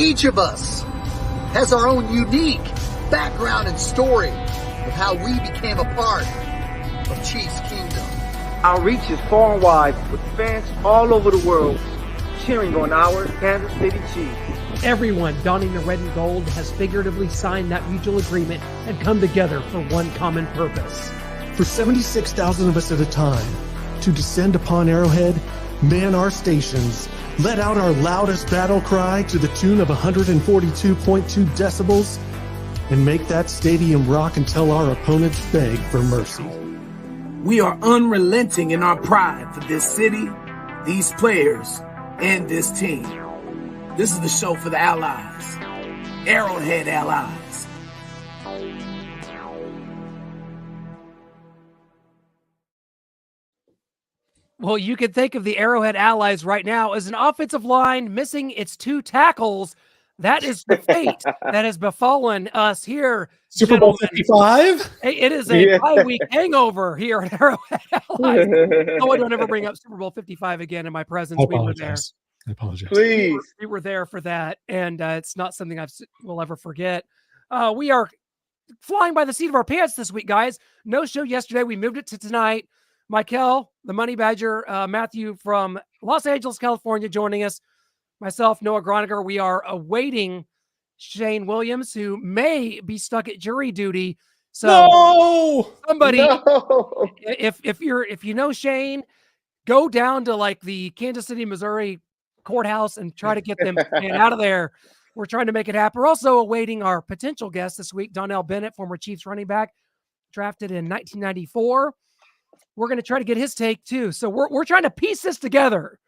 Each of us has our own unique background and story of how we became a part of Chiefs Kingdom. Our reach is far and wide with fans all over the world cheering on our Kansas City Chiefs. Everyone donning the red and gold has figuratively signed that mutual agreement and come together for one common purpose. For 76,000 of us at a time, to descend upon Arrowhead, man our stations, let out our loudest battle cry to the tune of 142.2 decibels, and make that stadium rock until our opponents beg for mercy. We are unrelenting in our pride for this city, these players, and this team. This is the show for the Allies, Arrowhead Allies. Well, you can think of the Arrowhead Allies right now as an offensive line missing its 2 tackles. That is the fate that has befallen us here. Super Bowl 55? It is a bye-week hangover here at Arrowhead Allies. No, I don't ever bring up Super Bowl 55 again in my presence. I apologize. Please. We were there for that, and it's not something we'll ever forget. We are flying by the seat of our pants this week, guys. No show yesterday. We moved it to tonight. Michael, the Money Badger, Matthew from Los Angeles, California, joining us. Myself, Noah Groniger. We are awaiting Shane Williams, who may be stuck at jury duty. So somebody, if you know Shane, go down to like the Kansas City, Missouri courthouse and try to get them out of there. We're trying to make it happen. We're also awaiting our potential guest this week, Donnell Bennett, former Chiefs running back, drafted in 1994. We're going to try to get his take too. So we're trying to piece this together,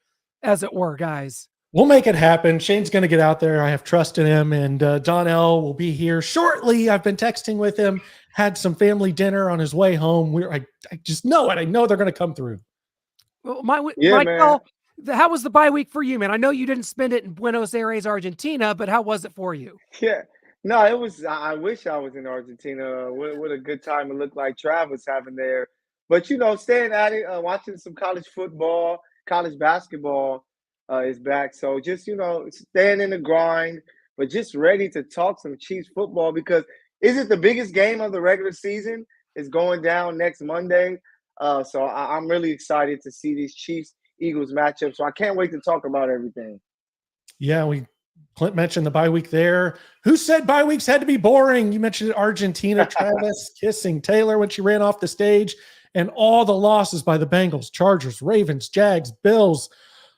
as it were, guys. We'll make it happen. Shane's going to get out there. I have trust in him, and Donnell will be here shortly. I've been texting with him, had some family dinner on his way home. I just know it. I know they're going to come through. Well, Michael, how was the bye week for you, man? I know you didn't spend it in Buenos Aires, Argentina, but how was it for you? Yeah. No, it was. I wish I was in Argentina. What a good time it looked like Trav was having there. But, staying at it, watching some college football, college basketball is back. So just, staying in the grind, but just ready to talk some Chiefs football because is it the biggest game of the regular season? It's going down next Monday. So I'm really excited to see these Chiefs-Eagles matchup. So I can't wait to talk about everything. Yeah, Clint mentioned the bye week there. Who said bye weeks had to be boring? You mentioned Argentina, Travis kissing Taylor when she ran off the stage. And all the losses by the Bengals, Chargers, Ravens, Jags, Bills.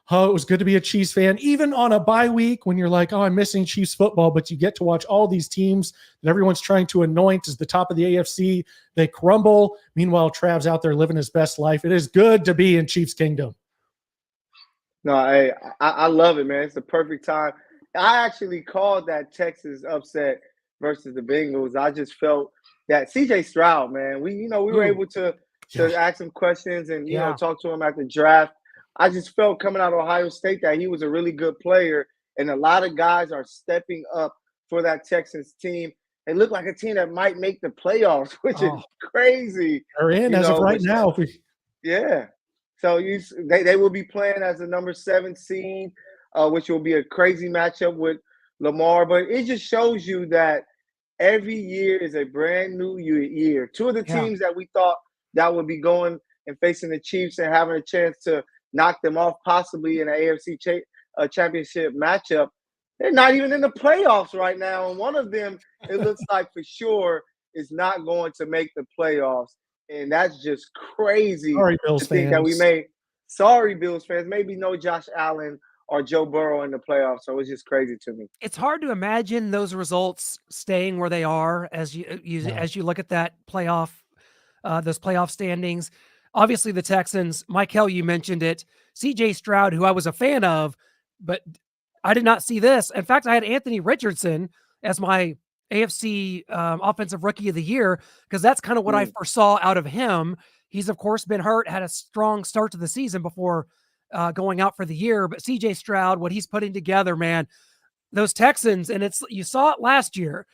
Oh, it was good to be a Chiefs fan. Even on a bye week when you're like, oh, I'm missing Chiefs football, but you get to watch all these teams that everyone's trying to anoint as the top of the AFC. They crumble. Meanwhile, Trav's out there living his best life. It is good to be in Chiefs Kingdom. No, I love it, man. It's the perfect time. I actually called that Texas upset versus the Bengals. I just felt that CJ Stroud, man, we were able to ask him questions and, talk to him at the draft. I just felt coming out of Ohio State that he was a really good player, and a lot of guys are stepping up for that Texans team. They look like a team that might make the playoffs, which is crazy. They're in as of right now. Yeah. So they will be playing as the number 7 seed, which will be a crazy matchup with Lamar. But it just shows you that every year is a brand new year. 2 of the teams that we thought that would be going and facing the Chiefs and having a chance to knock them off possibly in an AFC championship matchup, they're not even in the playoffs right now. And one of them, it looks like for sure, is not going to make the playoffs. And that's just crazy. Sorry, Bills fans. Sorry, Bills fans. Maybe no Josh Allen or Joe Burrow in the playoffs. So it's just crazy to me. It's hard to imagine those results staying where they are as you look at that playoff. Those playoff standings. Obviously, the Texans, Michael, you mentioned it. CJ Stroud, who I was a fan of, but I did not see this. In fact, I had Anthony Richardson as my AFC Offensive Rookie of the Year because that's kind of what I foresaw out of him. He's, of course, been hurt, had a strong start to the season before going out for the year. But CJ Stroud, what he's putting together, man, those Texans, and you saw it last year.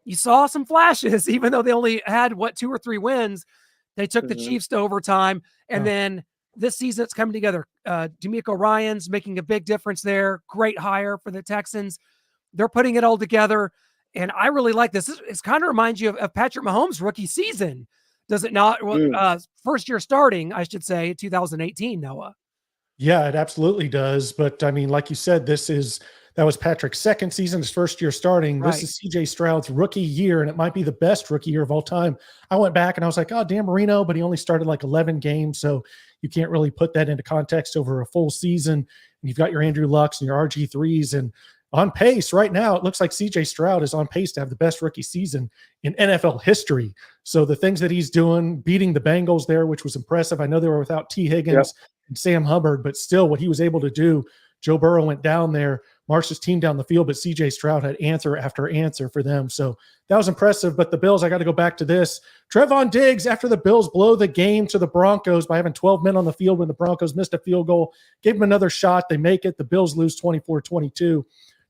You saw some flashes, even though they only had, 2 or 3 wins. They took the Chiefs to overtime. And then this season it's coming together. D'Amico Ryans making a big difference there. Great hire for the Texans. They're putting it all together. And I really like this. It kind of reminds you of Patrick Mahomes' rookie season. Does it not? First year starting, I should say, 2018, Noah. Yeah, it absolutely does. But I mean, like you said, that was Patrick's second season, his first year starting. Right. This is CJ Stroud's rookie year, and it might be the best rookie year of all time. I went back and I was like, oh, Dan Marino, but he only started like 11 games. So you can't really put that into context over a full season. And you've got your Andrew Lucks and your RG3s, and on pace right now, it looks like CJ Stroud is on pace to have the best rookie season in NFL history. So the things that he's doing, beating the Bengals there, which was impressive. I know they were without T. Higgins and Sam Hubbard, but still what he was able to do. Joe Burrow went down there, marched his team down the field, but CJ Stroud had answer after answer for them. So that was impressive. But the Bills, I got to go back to this. Trevon Diggs, after the Bills blow the game to the Broncos by having 12 men on the field when the Broncos missed a field goal, gave them another shot. They make it. The Bills lose 24-22.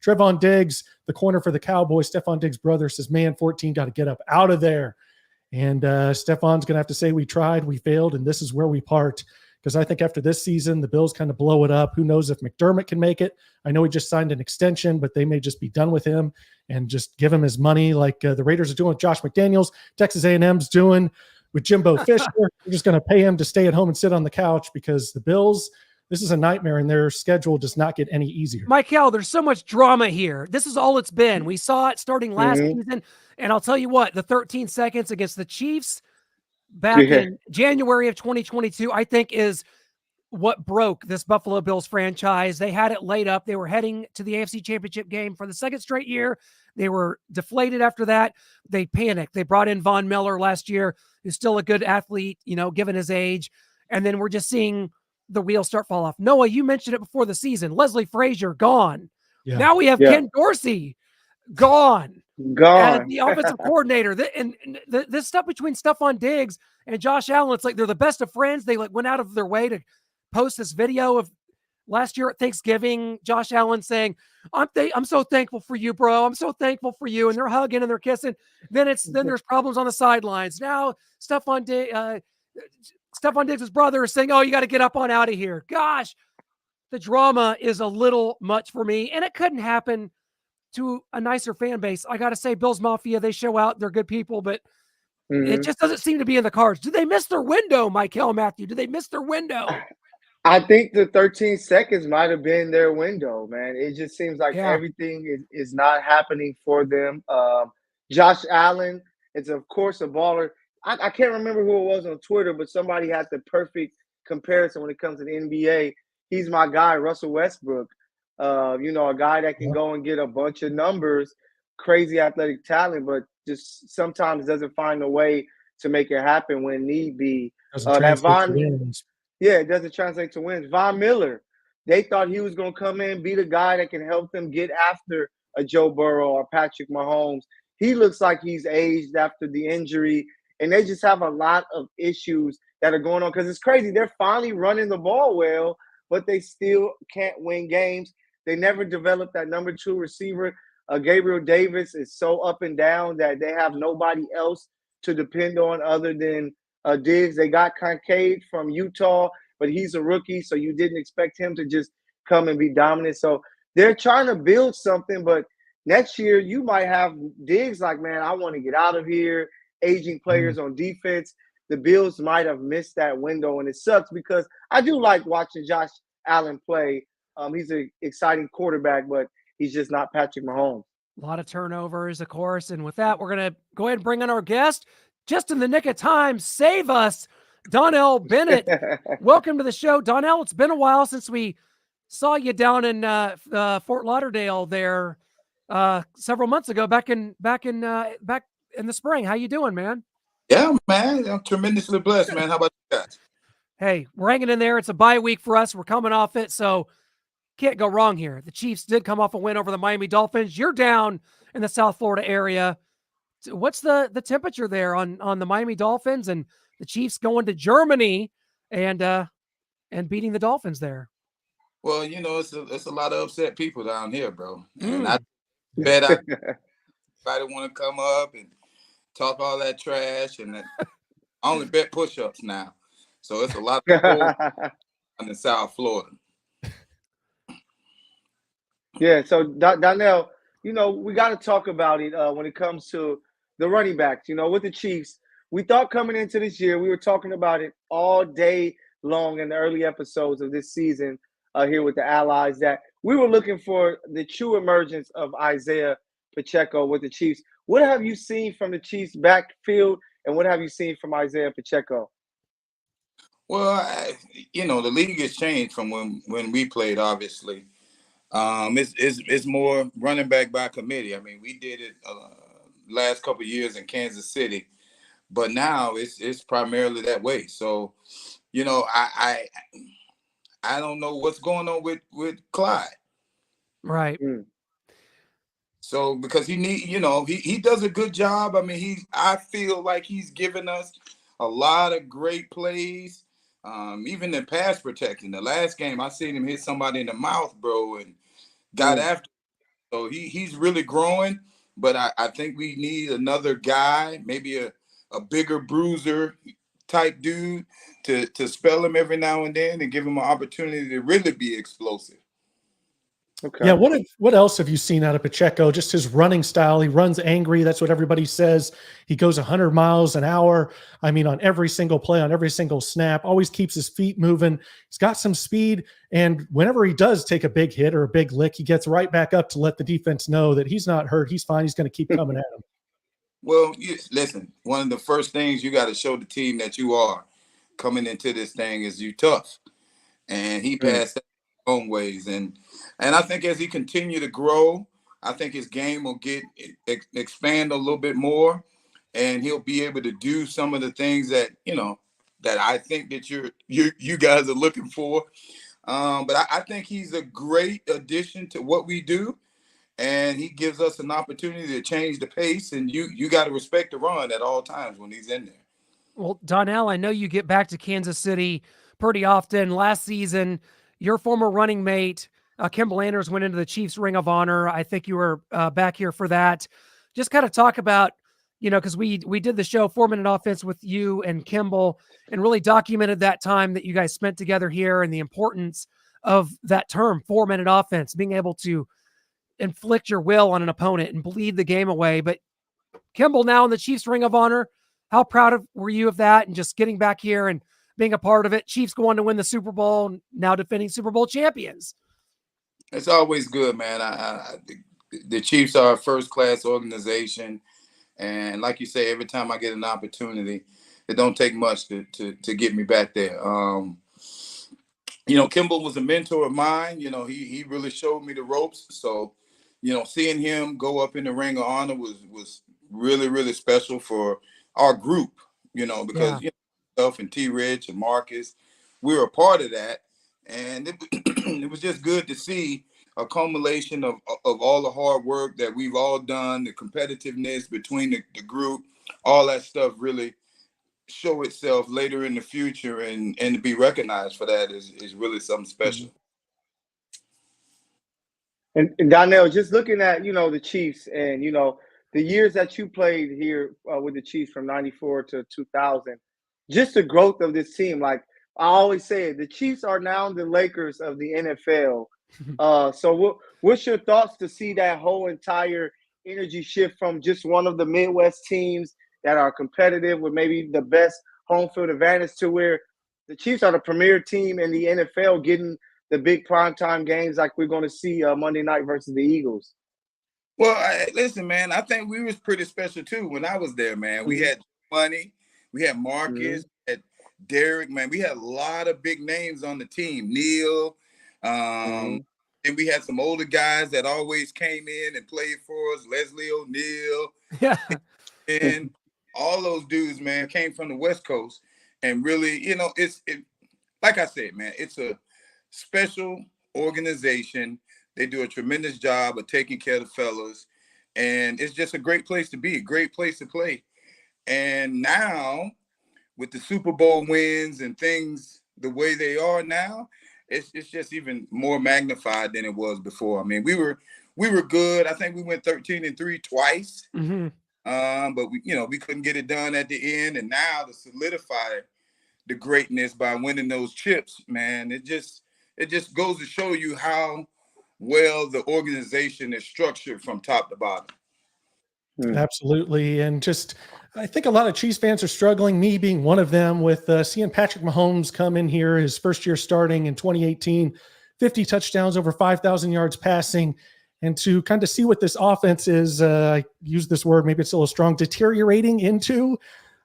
Trevon Diggs, the corner for the Cowboys, Stephon Diggs' brother, says, man, 14 got to get up out of there. And Stephon's going to have to say we tried, we failed, and this is where we part. Because I think after this season, the Bills kind of blow it up. Who knows if McDermott can make it? I know he just signed an extension, but they may just be done with him and just give him his money like the Raiders are doing with Josh McDaniels, Texas A&M's doing with Jimbo Fisher. We're just going to pay him to stay at home and sit on the couch because the Bills – this is a nightmare, and their schedule does not get any easier. Michael, there's so much drama here. This is all it's been. We saw it starting last season, and I'll tell you what, the 13 seconds against the Chiefs back in January of 2022, I think is what broke this Buffalo Bills franchise. They had it laid up. They were heading to the AFC Championship game for the second straight year. They were deflated after that. They panicked. They brought in Von Miller last year, who's still a good athlete, given his age. And then we're just seeing the wheels start fall off. Noah, you mentioned it before the season. Leslie Frazier gone. Yeah. Now we have Ken Dorsey gone. As the offensive coordinator. This stuff between Stephon Diggs and Josh Allen, it's like they're the best of friends. They went out of their way to post this video of last year at Thanksgiving, Josh Allen saying, I'm so thankful for you, bro. I'm so thankful for you. And they're hugging and they're kissing. Then there's problems on the sidelines. Now Stephon Diggs' brother is saying, oh, you got to get up on out of here. Gosh, the drama is a little much for me. And it couldn't happen to a nicer fan base. I got to say, Bills Mafia, they show out. They're good people, but it just doesn't seem to be in the cards. Did they miss their window, Michael Matthew? Did they miss their window? I think the 13 seconds might have been their window, man. It just seems like everything is not happening for them. Josh Allen is, of course, a baller. I can't remember who it was on Twitter, but somebody had the perfect comparison when it comes to the NBA. He's my guy, Russell Westbrook. A guy that can go and get a bunch of numbers, crazy athletic talent, but just sometimes doesn't find a way to make it happen when need be. It doesn't translate to wins. Von Miller, they thought he was going to come in, be the guy that can help them get after a Joe Burrow or Patrick Mahomes. He looks like he's aged after the injury. And they just have a lot of issues that are going on because it's crazy. They're finally running the ball well, but they still can't win games. They never developed that number 2 receiver. Gabriel Davis is so up and down that they have nobody else to depend on other than Diggs. They got Kincaid from Utah, but he's a rookie, so you didn't expect him to just come and be dominant. So they're trying to build something, but next year you might have Diggs like, man, I want to get out of here. Aging players on defense. The Bills might have missed that window, and it sucks because I do like watching Josh Allen play. He's an exciting quarterback, but he's just not Patrick Mahomes. A lot of turnovers, of course. And with that, we're going to go ahead and bring in our guest. Just in the nick of time, save us, Donnell Bennett. Welcome to the show, Donnell. It's been a while since we saw you down in Fort Lauderdale there several months ago, back in the spring. How you doing, man? Yeah, man. I'm tremendously blessed, man. How about you guys? Hey, we're hanging in there. It's a bye week for us. We're coming off it, so can't go wrong here. The Chiefs did come off a win over the Miami Dolphins. You're down in the South Florida area. What's the temperature there on the Miami Dolphins and the Chiefs going to Germany and beating the Dolphins there? Well, it's a lot of upset people down here, bro. And I bet everybody want to come up and talk all that trash, and I only bet push-ups now. So it's a lot of people in South Florida. Yeah, so Donnell, we got to talk about it when it comes to the running backs. With the Chiefs, we thought coming into this year, we were talking about it all day long in the early episodes of this season here with the Allies, that we were looking for the true emergence of Isaiah Pacheco with the Chiefs. What have you seen from the Chiefs backfield, and what have you seen from Isaiah Pacheco? Well, the league has changed from when we played, obviously. It's more running back by committee. I mean, we did it last couple of years in Kansas City, but now it's primarily that way. So, I don't know what's going on with Clyde. Right. So because he does a good job. I mean, I feel like he's given us a lot of great plays. Even in pass protecting. The last game, I seen him hit somebody in the mouth, bro, and got after. So he's really growing. But I think we need another guy, maybe a bigger bruiser type dude to spell him every now and then and give him an opportunity to really be explosive. Okay. Yeah. What else have you seen out of Pacheco? Just his running style. He runs angry. That's what everybody says. He goes 100 miles an hour. I mean, on every single play, on every single snap, always keeps his feet moving. He's got some speed. And whenever he does take a big hit or a big lick, he gets right back up to let the defense know that he's not hurt. He's fine. He's going to keep coming at him. Well, listen, one of the first things you got to show the team that you are coming into this thing is you tough. And he passed that own ways. And I think as he continue to grow, I think his game will expand a little bit more, and he'll be able to do some of the things that that I think that you guys are looking for. But I think he's a great addition to what we do, and he gives us an opportunity to change the pace. And you got to respect the run at all times when he's in there. Well, Donnell, I know you get back to Kansas City pretty often. Last season, your former running mate, Kimball Anders, went into the Chiefs Ring of Honor. I think you were back here for that. Just kind of talk about, because we did the show 4-Minute Offense with you and Kimball and really documented that time that you guys spent together here and the importance of that term, 4-Minute Offense, being able to inflict your will on an opponent and bleed the game away. But Kimball now in the Chiefs Ring of Honor, how proud were you of that and just getting back here and being a part of it? Chiefs going to win the Super Bowl, now defending Super Bowl champions. It's always good, man. The Chiefs are a first-class organization. And like you say, every time I get an opportunity, it don't take much to get me back there. Kimball was a mentor of mine. He really showed me the ropes. So, seeing him go up in the Ring of Honor was really, really special for our group, because myself and T. Rich and Marcus, we were a part of that. And it was just good to see a culmination of all the hard work that we've all done, the competitiveness between the group, all that stuff really show itself later in the future, and to be recognized for that is really something special. And Donnell, just looking at, the Chiefs and, the years that you played here with the Chiefs from 94 to 2000, just the growth of this team. Like I always say, the Chiefs are now the Lakers of the NFL. So what's your thoughts to see that whole entire energy shift from just one of the Midwest teams that are competitive with maybe the best home field advantage to where the Chiefs are the premier team in the NFL, getting the big primetime games like we're going to see Monday night versus the Eagles? Well, listen, man, I think we was pretty special too when I was there, man. We had money, we had Marcus, we had Derek, man. We had a lot of big names on the team. Neil, and we had some older guys that always came in and played for us. Leslie O'Neal, and all those dudes, man, came from the West Coast. And really, it's like I said, man, it's a special organization. They do a tremendous job of taking care of the fellas. And it's just a great place to be, a great place to play. And now, with the Super Bowl wins and things the way they are now, it's just even more magnified than it was before. I mean, we were good. I think we went 13-3 twice. But we couldn't get it done at the end. And now to solidify the greatness by winning those chips, man, it just goes to show you how well the organization is structured from top to bottom. Absolutely. And just, I think a lot of Chiefs fans are struggling, me being one of them, with seeing Patrick Mahomes come in here, his first year starting in 2018, 50 touchdowns, over 5,000 yards passing. And to kind of see what this offense is, I use this word, maybe it's a little strong, deteriorating into,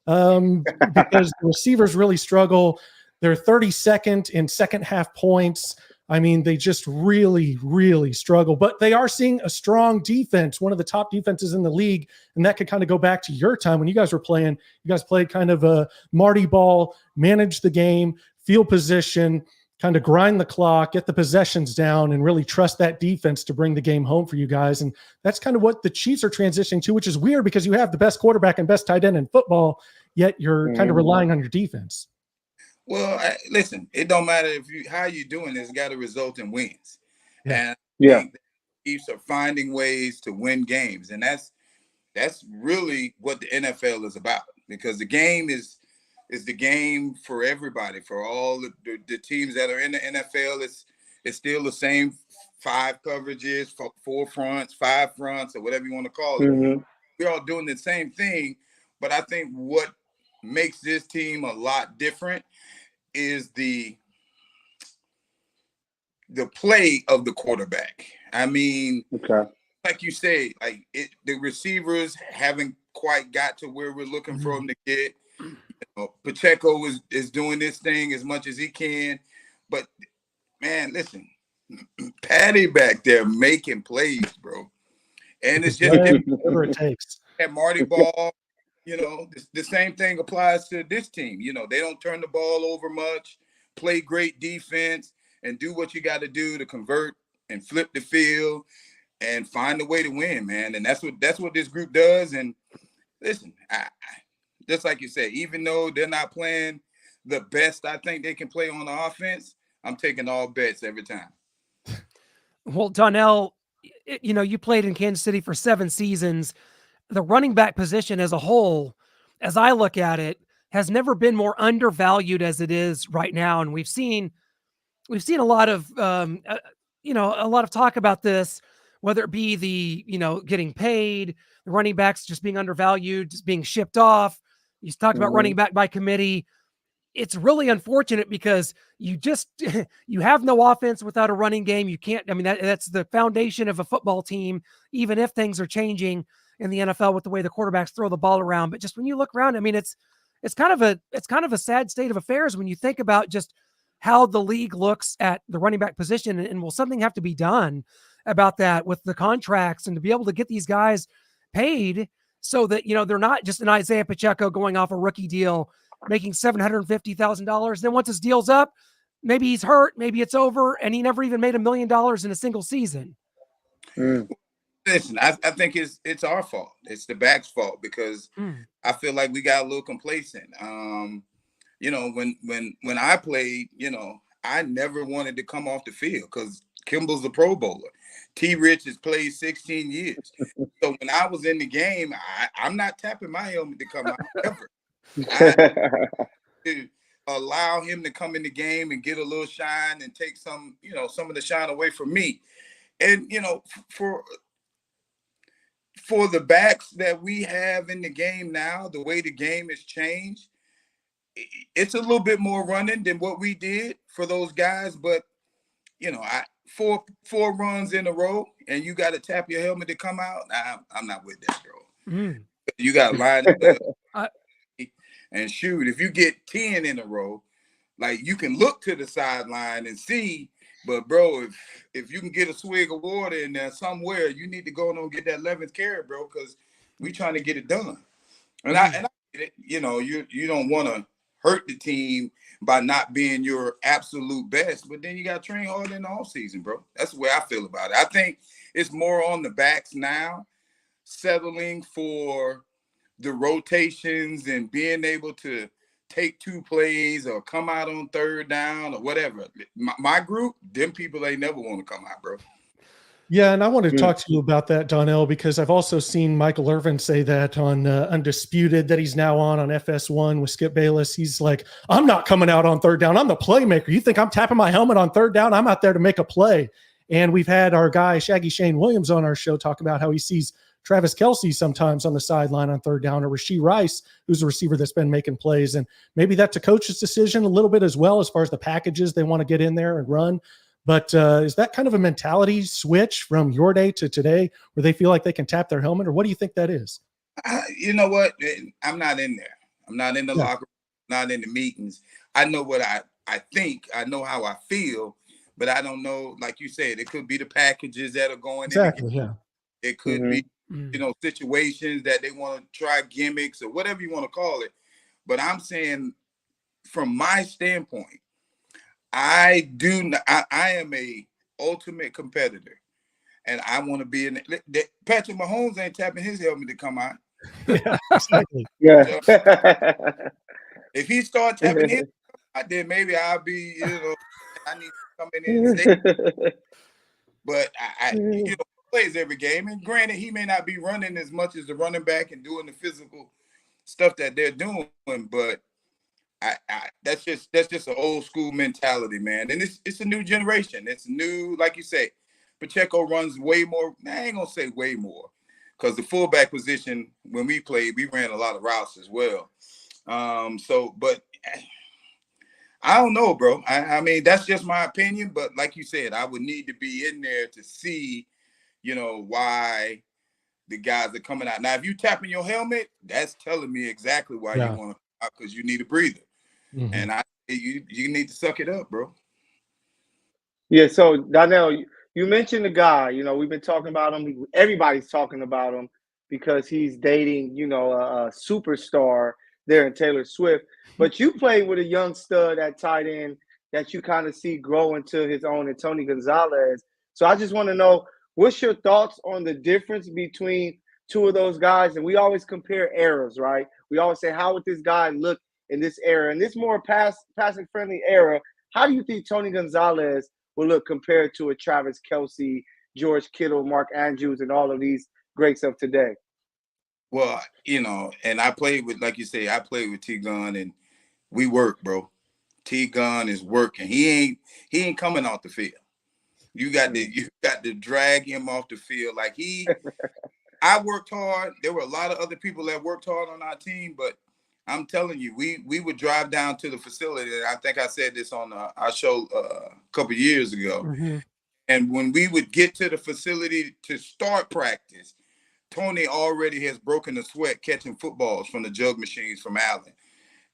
because the receivers really struggle. They're 32nd in second half points. I mean, they just really, really struggle, but they are seeing a strong defense, one of the top defenses in the league. And that could kind of go back to your time when you guys were playing. You guys played kind of a Marty ball, manage the game, field position, kind of grind the clock, get the possessions down, and really trust that defense to bring the game home for you guys. And that's kind of what the Chiefs are transitioning to, which is weird because you have the best quarterback and best tight end in football, yet you're kind of relying on your defense. Well, listen, it don't matter how you doing this, got to result in wins. Yeah. And the Chiefs are finding ways to win games. And that's really what the NFL is about, because the game is the game for everybody, for all the teams that are in the NFL. It's still the same 5 coverages, 4 fronts, 5 fronts, or whatever you want to call it. We're all doing the same thing. But I think what makes this team a lot different is the play of the quarterback. I mean, like you say, the receivers haven't quite got to where we're looking for them to get. You know, Pacheco is doing this thing as much as he can, but man, listen, Patty back there making plays, bro, and it's just whatever it takes. At Marty ball. You know, the same thing applies to this team. You know, they don't turn the ball over much, play great defense, and do what you got to do to convert and flip the field and find a way to win, man. And that's what this group does. And listen, just like you said, even though they're not playing the best I think they can play on the offense, I'm taking all bets every time. Well, Donnell, you know, you played in Kansas City for 7 seasons. The running back position as a whole, as I look at it, has never been more undervalued as it is right now. And we've seen a lot of, a lot of talk about this, whether it be the, getting paid, the running backs just being undervalued, just being shipped off. You talked about running back by committee. It's really unfortunate because you have no offense without a running game. You can't, that's the foundation of a football team, even if things are changing in the NFL with the way the quarterbacks throw the ball around. But just when you look around, it's kind of a sad state of affairs when you think about just how the league looks at the running back position. And will something have to be done about that with the contracts and to be able to get these guys paid so that, they're not just an Isaiah Pacheco going off a rookie deal, making $750,000. Then once his deal's up, maybe he's hurt, maybe it's over, and he never even made $1 million in a single season. Listen, I think it's our fault. It's the back's fault because I feel like we got a little complacent. When I played, I never wanted to come off the field because Kimball's a Pro Bowler. T. Rich has played 16 years. So when I was in the game, I'm not tapping my helmet to come out ever. To allow him to come in the game and get a little shine and take some of the shine away from me. And, for the backs that we have in the game now, the way the game has changed, it's a little bit more running than what we did for those guys. But, four runs in a row and you got to tap your helmet to come out. I'm not with that, bro. You got to line it up and shoot. If you get 10 in a row, like you can look to the sideline and see. But, bro, if you can get a swig of water in there somewhere, you need to go and get that 11th carry, bro, because we trying to get it done. And I get it. You don't want to hurt the team by not being your absolute best, but then you got to train hard in the offseason, bro. That's the way I feel about it. I think it's more on the backs now, settling for the rotations and being able to take 2 plays or come out on 3rd down or whatever. My group, them people, they never want to come out, bro. Yeah, and I wanted to talk to you about that, Donnell, because I've also seen Michael Irvin say that on Undisputed that he's now on FS1 with Skip Bayless. He's like, I'm not coming out on 3rd down. I'm the playmaker. You think I'm tapping my helmet on 3rd down? I'm out there to make a play. And we've had our guy, Shaggy Shane Williams, on our show talk about how he sees Travis Kelce sometimes on the sideline on third down, or Rashee Rice, who's a receiver that's been making plays. And maybe that's a coach's decision a little bit as well, as far as the packages they want to get in there and run. But is that kind of a mentality switch from your day to today where they feel like they can tap their helmet, or what do you think that is? You know what? I'm not in there. I'm not in the locker room, not in the meetings. I know what I think. I know how I feel, but I don't know, like you said, it could be the packages that are going Exactly, in. It could be, situations that they want to try gimmicks or whatever you want to call it. But I'm saying from my standpoint, I am a ultimate competitor, and I want to be in it. Patrick Mahomes ain't tapping his helmet to come out. Yeah, exactly. Yeah. If he start tapping his, then maybe I'll be, I need to come in and stay. But I plays every game, and granted, he may not be running as much as the running back and doing the physical stuff that they're doing, but that's just an old school mentality, man. And it's a new generation. It's new, like you say. Pacheco runs way more. I ain't gonna say way more, because the fullback position, when we played, we ran a lot of routes as well. But I don't know, bro. I mean, that's just my opinion. But like you said, I would need to be in there to see, why the guys are coming out. Now, if you tapping your helmet, that's telling me exactly why you want to come out, because you need a breather. And you need to suck it up, bro. Yeah, so Donnell, you mentioned the guy, we've been talking about him. Everybody's talking about him because he's dating, a superstar there in Taylor Swift. But you played with a young stud at tight end that you kind of see grow into his own, and Tony Gonzalez. So I just want to know, what's your thoughts on the difference between two of those guys? And we always compare eras, right? We always say, how would this guy look in this era? In this more passing-friendly era, how do you think Tony Gonzalez will look compared to a Travis Kelce, George Kittle, Mark Andrews, and all of these greats of today? Well, and I played with, like you say, I played with T-Gun, and we work, bro. T-Gun is working. He ain't coming off the field. You got to drag him off the field. Like I worked hard. There were a lot of other people that worked hard on our team, but I'm telling you, we would drive down to the facility. And I think I said this on our show a couple of years ago. And when we would get to the facility to start practice, Tony already has broken a sweat catching footballs from the jug machines from Allen.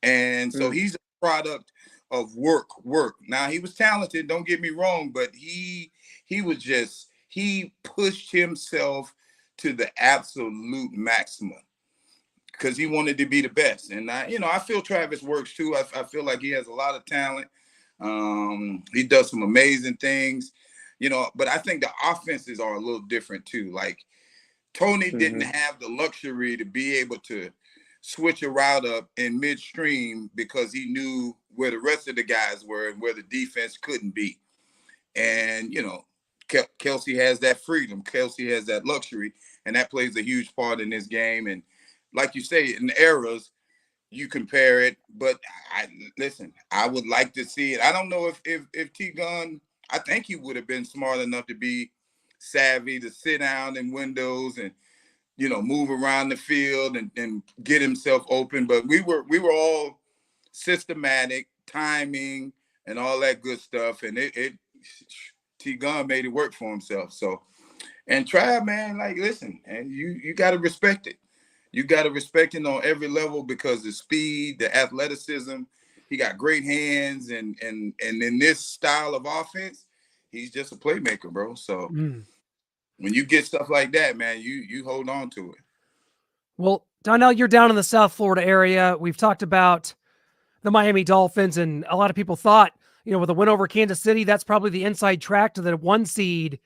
And so he's a product of work. Now, he was talented, don't get me wrong, but he pushed himself to the absolute maximum because he wanted to be the best. And I feel Travis works too. I feel like he has a lot of talent. He does some amazing things, but I think the offenses are a little different too. Like Tony didn't have the luxury to be able to switch a route up in midstream because he knew where the rest of the guys were and where the defense couldn't be. And, Kelce has that freedom. Kelce has that luxury, and that plays a huge part in this game. And like you say, in eras, you compare it. But I would like to see it. I don't know if T-Gun, I think he would have been smart enough to be savvy to sit down in windows and, move around the field and get himself open. But we were all systematic, timing, and all that good stuff. And T-Gun made it work for himself. So, and Trav, man, like, listen, and you got to respect it. You got to respect it on every level because the speed, the athleticism, he got great hands. And in this style of offense, he's just a playmaker, bro. So when you get stuff like that, man, you hold on to it. Well, Donnell, you're down in the South Florida area. We've talked about the Miami Dolphins, and a lot of people thought, with a win over Kansas City, that's probably the inside track to the 1 seed.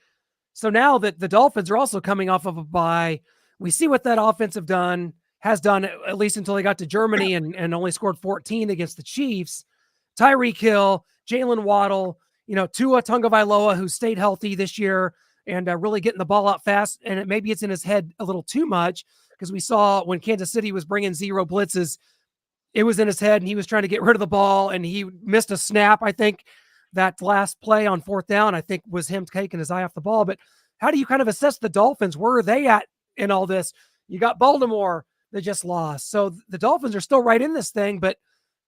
So now that the Dolphins are also coming off of a bye, we see what that offense has done, at least until they got to Germany and only scored 14 against the Chiefs. Tyreek Hill, Jalen Waddle, Tua Tagovailoa, who stayed healthy this year and really getting the ball out fast. And maybe it's in his head a little too much because we saw when Kansas City was bringing 0 blitzes, it was in his head and he was trying to get rid of the ball and he missed a snap, I think, that last play on 4th down, I think, was him taking his eye off the ball. But how do you kind of assess the Dolphins? Where are they at in all this? You got Baltimore that just lost. So the Dolphins are still right in this thing, but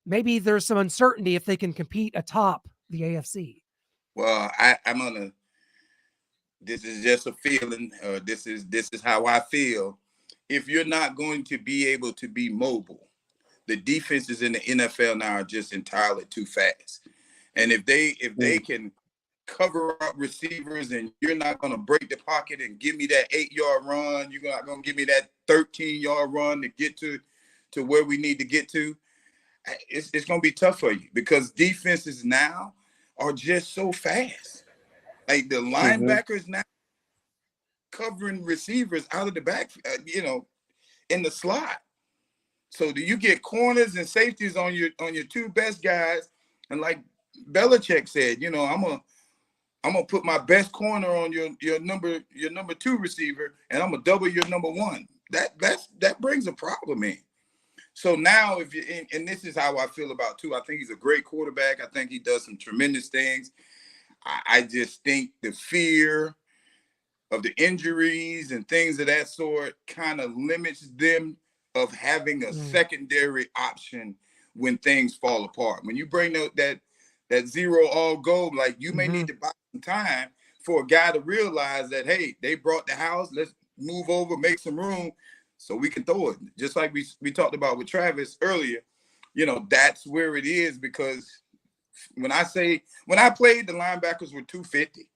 maybe there's some uncertainty if they can compete atop the AFC. Well, I'm gonna. This is just a feeling. This is how I feel. If you're not going to be able to be mobile, the defenses in the NFL now are just entirely too fast. And if they can cover up receivers and you're not going to break the pocket and give me that 8-yard run, you're not going to give me that 13-yard run to get to where we need to get to, it's going to be tough for you because defenses now are just so fast. Like the linebackers now covering receivers out of the back, in the slot. So do you get corners and safeties on your two best guys? And like Belichick said, I'm gonna put my best corner on your number 2 receiver, and I'm gonna double your number 1. That brings a problem in. So now and this is how I feel about Tua. I think he's a great quarterback. I think he does some tremendous things. I just think the fear of the injuries and things of that sort kind of limits them of having a secondary option when things fall apart. When you bring that 0 all goal, like you may need to buy some time for a guy to realize that, hey, they brought the house, let's move over, make some room so we can throw it. Just like we talked about with Travis earlier, that's where it is because when I played, the linebackers were 250,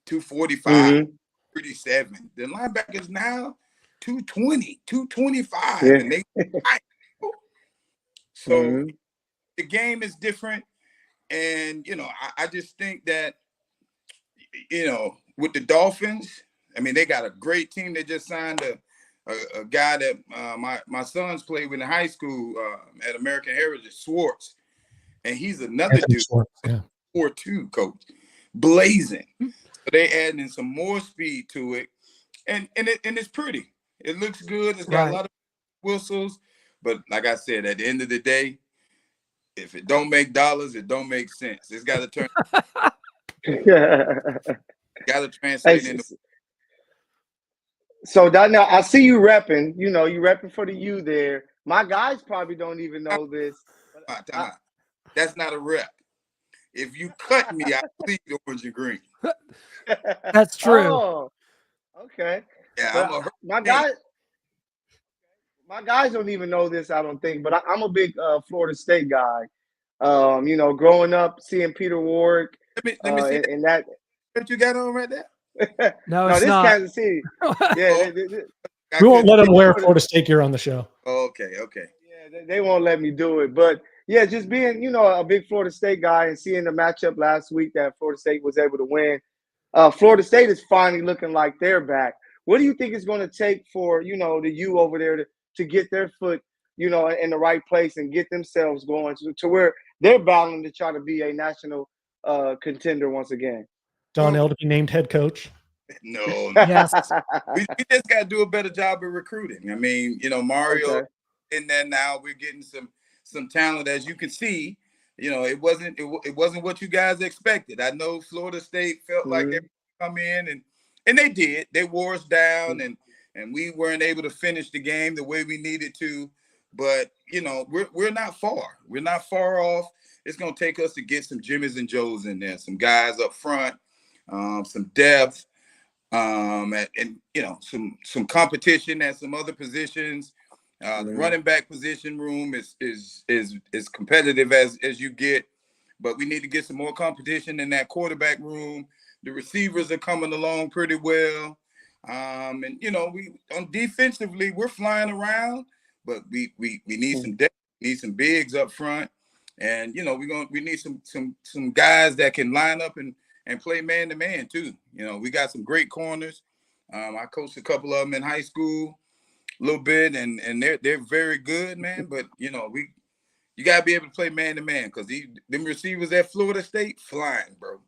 245, 37. The linebackers now 220, 225. Yeah. And so the game is different. And, I just think that, with the Dolphins, I mean, they got a great team. They just signed a guy that my sons played with in high school at American Heritage, Swartz. And he's another dude, 4-2 coach, blazing. So they adding in some more speed to it. And it's pretty. It looks good. It's got a lot of whistles. But like I said, at the end of the day, if it don't make dollars, it don't make sense. It's got to turn. Got to translate into. So now I see you repping. You repping for the U there. My guys probably don't even know this. That's not a rep. If you cut me, I bleed orange and green. That's true. Oh, okay. Yeah, my guys don't even know this, I don't think, but I'm a big Florida State guy. Growing up, seeing Peter Ward. Let me see that. What you got on right there? No, this not. Kansas City. Yeah, we won't let them wear Florida State gear on the show. Okay. Yeah, they won't let me do it, but yeah, just being a big Florida State guy and seeing the matchup last week that Florida State was able to win. Florida State is finally looking like they're back. What do you think it's going to take for the U over there to get their foot in the right place and get themselves going to where they're battling to try to be a national contender once again? Donnell to be named head coach. No. Yes. we just got to do a better job of recruiting. I mean, Mario in there now. We're getting some talent, as you can see. It wasn't what you guys expected. I know Florida State felt like they would come in and they did. They wore us down and we weren't able to finish the game the way we needed to. But we're not far. We're not far off. It's gonna take us to get some Jimmys and Joes in there, some guys up front, some depth, and some competition at some other positions. The running back position room is competitive as you get, but we need to get some more competition in that quarterback room. The receivers are coming along pretty well, and we on defensively we're flying around, but we need some depth, we need some bigs up front, and we need some guys that can line up and play man to man too. We got some great corners. I coached a couple of them in high school. A little bit, and they're very good, man. But you gotta be able to play man to man because them receivers at Florida State flying, bro.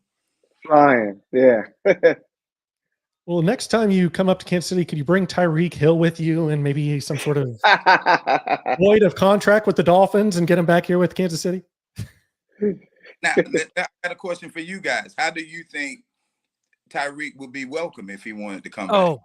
Flying, yeah. Well, next time you come up to Kansas City, could you bring Tyreek Hill with you and maybe some sort of void of contract with the Dolphins and get him back here with Kansas City? Now, I got a question for you guys. How do you think Tyreek would be welcome if he wanted to come back? Oh,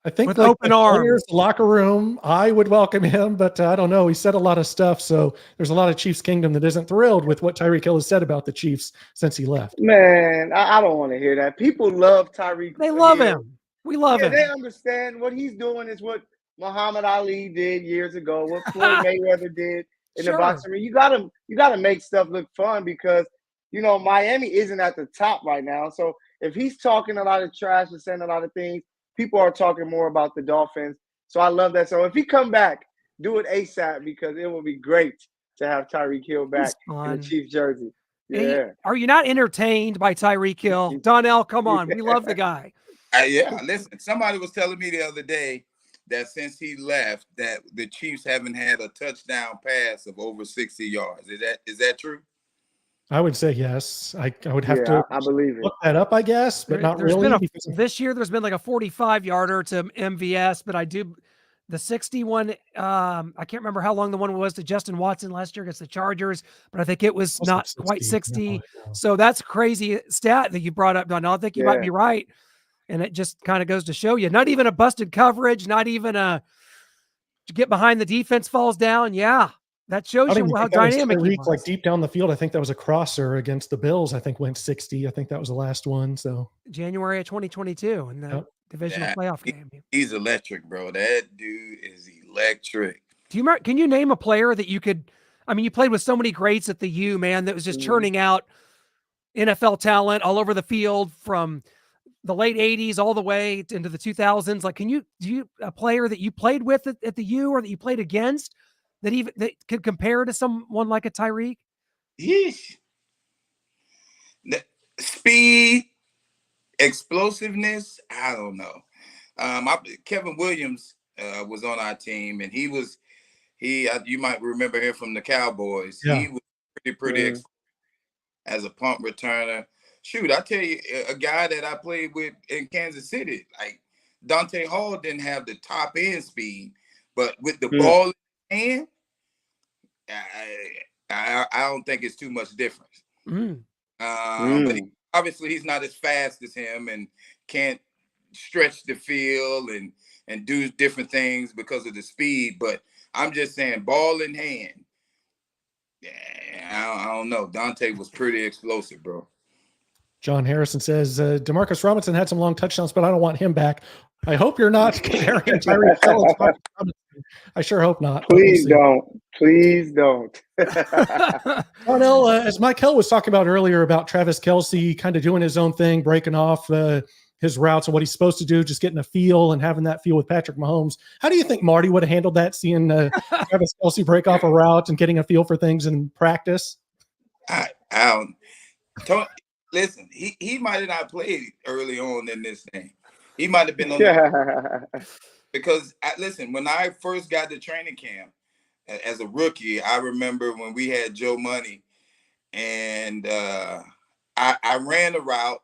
I think with like open the arms. players, the locker room, I would welcome him, but I don't know. He said a lot of stuff, so there's a lot of Chiefs Kingdom that isn't thrilled with what Tyreek Hill has said about the Chiefs since he left. Man, I don't want to hear that. People love Tyreek. They love Hill. him. We love him. They understand what he's doing is what Muhammad Ali did years ago, what Floyd Mayweather did in the boxing ring. You gotta make stuff look fun because Miami isn't at the top right now. So if he's talking a lot of trash and saying a lot of things, people are talking more about the Dolphins. So I love that. So if he come back, do it ASAP because it will be great to have Tyreek Hill back in the Chiefs jersey. Yeah. Are you not entertained by Tyreek Hill? Donnell, come on. We love the guy. Yeah, listen, somebody was telling me the other day that since he left, that the Chiefs haven't had a touchdown pass of over 60 yards. Is that true? I would say yes. I would have to I believe it. look that up, I guess, but not really. This year, there's been like a 45-yarder to MVS, but the 61, I can't remember how long the one was to Justin Watson last year against the Chargers, but I think it was not quite 60. No. So that's a crazy stat that you brought up, Donnell. I think you might be right. And it just kind of goes to show you, not even a busted coverage, not even to get behind the defense falls down. Yeah. That shows you how dynamic he was. Like deep down the field, I think that was a crosser against the Bills. I think went 60. I think that was the last one. So January of 2022 in the divisional playoff game. He's electric, bro. That dude is electric. Can you name a player that you could? I mean, you played with so many greats at the U, man, that was just churning out NFL talent all over the field from the late 80s all the way into the 2000s. Like, a player that you played with at the U or that you played against that could compare to someone like a Tyreek? Yeesh. The speed, explosiveness, I don't know. Kevin Williams was on our team, and you might remember him from the Cowboys. Yeah. He was pretty as a punt returner. Shoot, I tell you, a guy that I played with in Kansas City, like Dante Hall, didn't have the top end speed, but with the ball in hand, I don't think it's too much difference. But obviously, he's not as fast as him and can't stretch the field and do different things because of the speed. But I'm just saying, ball in hand. I don't know. Dante was pretty explosive, bro. John Harrison says, Demarcus Robinson had some long touchdowns, but I don't want him back. I hope you're not comparing Tyreek Hill and Demarcus Robinson. I sure hope not. Please don't. Please don't. Donnell, as Mike Hill was talking about earlier about Travis Kelce kind of doing his own thing, breaking off his routes and what he's supposed to do, just getting a feel and having that feel with Patrick Mahomes. How do you think Marty would have handled that, seeing Travis Kelce break off a route and getting a feel for things in practice? Listen, he might have not played early on in this thing. He might have been on because listen, when I first got to training camp as a rookie, I remember when we had Joe Money, and I ran the route,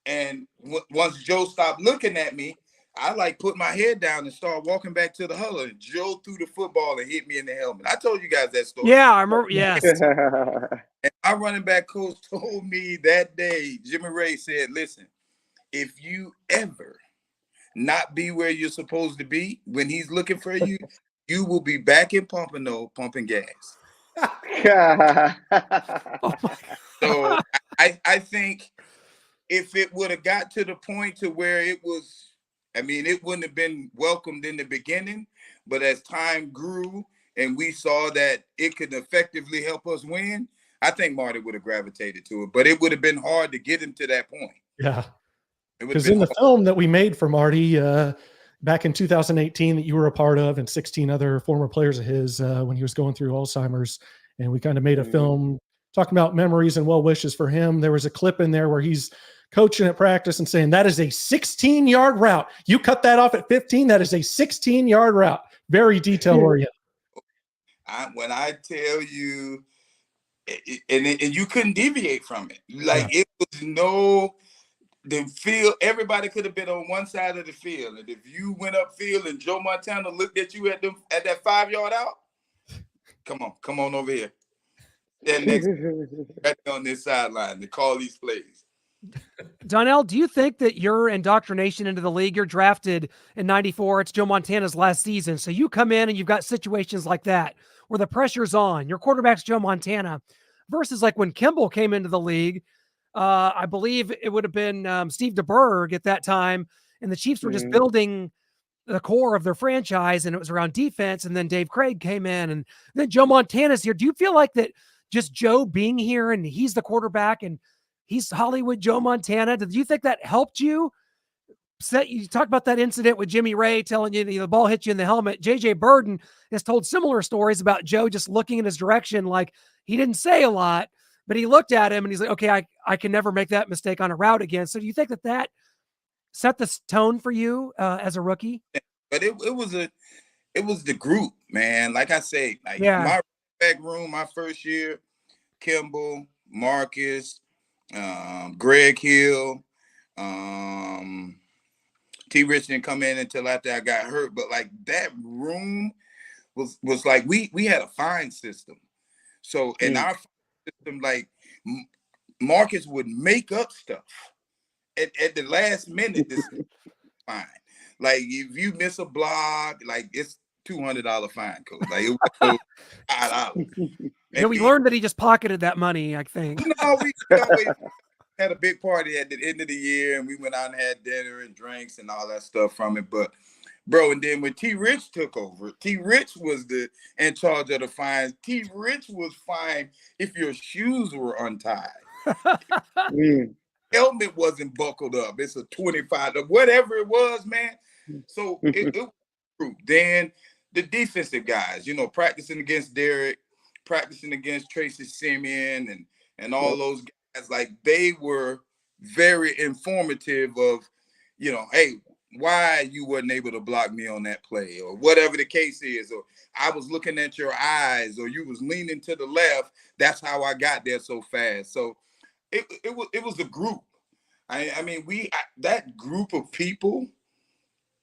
and once Joe stopped looking at me, I put my head down and started walking back to the huddle, and Joe threw the football and hit me in the helmet. I told you guys that story. Yeah, I remember. Yes. And my running back coach told me that day, Jimmy Ray said, listen, if you ever not be where you're supposed to be when he's looking for you, you will be back in Pompano pumping gas. So I think if it would have got to the point to where it was, it wouldn't have been welcomed in the beginning, but as time grew and we saw that it could effectively help us win, I think Marty would have gravitated to it, but it would have been hard to get him to that point. Yeah. Because in the film that we made for Marty back in 2018 that you were a part of, and 16 other former players of his when he was going through Alzheimer's, and we kind of made a film talking about memories and well wishes for him. There was a clip in there where he's coaching at practice and saying, that is a 16-yard route. You cut that off at 15, that is a 16-yard route. Very detail-oriented. When I tell you, and you couldn't deviate from it. It was the field, everybody could have been on one side of the field. And if you went upfield and Joe Montana looked at you at that 5-yard out, come on over here. That next right on this sideline to call these plays. Donnell, do you think that your indoctrination into the league, you're drafted in 94, it's Joe Montana's last season. So you come in and you've got situations like that where the pressure's on. Your quarterback's Joe Montana versus like when Kimball came into the league, I believe it would have been Steve DeBerg at that time. And the Chiefs were just building the core of their franchise and it was around defense. And then Dave Craig came in and then Joe Montana's here. Do you feel like that just Joe being here and he's the quarterback and he's Hollywood Joe Montana? Did you think that helped you? You talked about that incident with Jimmy Ray telling you the ball hit you in the helmet. JJ Burden has told similar stories about Joe just looking in his direction. Like he didn't say a lot, but he looked at him and he's like, okay, I can never make that mistake on a route again. So do you think that set the tone for you as a rookie? But it was the group, man. Like I say, like my back room, my first year, Kimball, Marcus, Greg Hill, T. Rich didn't come in until after I got hurt. But like that room was like we had a fine system. So in our system, like Marcus would make up stuff at the last minute. This is fine. Like if you miss a block, like it's $200 fine, coach. Like it was $5. Yeah, we learned that he just pocketed that money, I think. No, we always had a big party at the end of the year, and we went out and had dinner and drinks and all that stuff from it. But, bro, and then when T. Rich took over, T. Rich was in charge of the fines. T. Rich was fined if your shoes were untied. Helmet wasn't buckled up. It's a 25, whatever it was, man. So it was true. Then the defensive guys, practicing against Derek, practicing against Tracy Simeon and all those guys, like they were very informative of, hey, why you wasn't able to block me on that play or whatever the case is, or I was looking at your eyes or you was leaning to the left. That's how I got there so fast. So it was a group. I mean, that group of people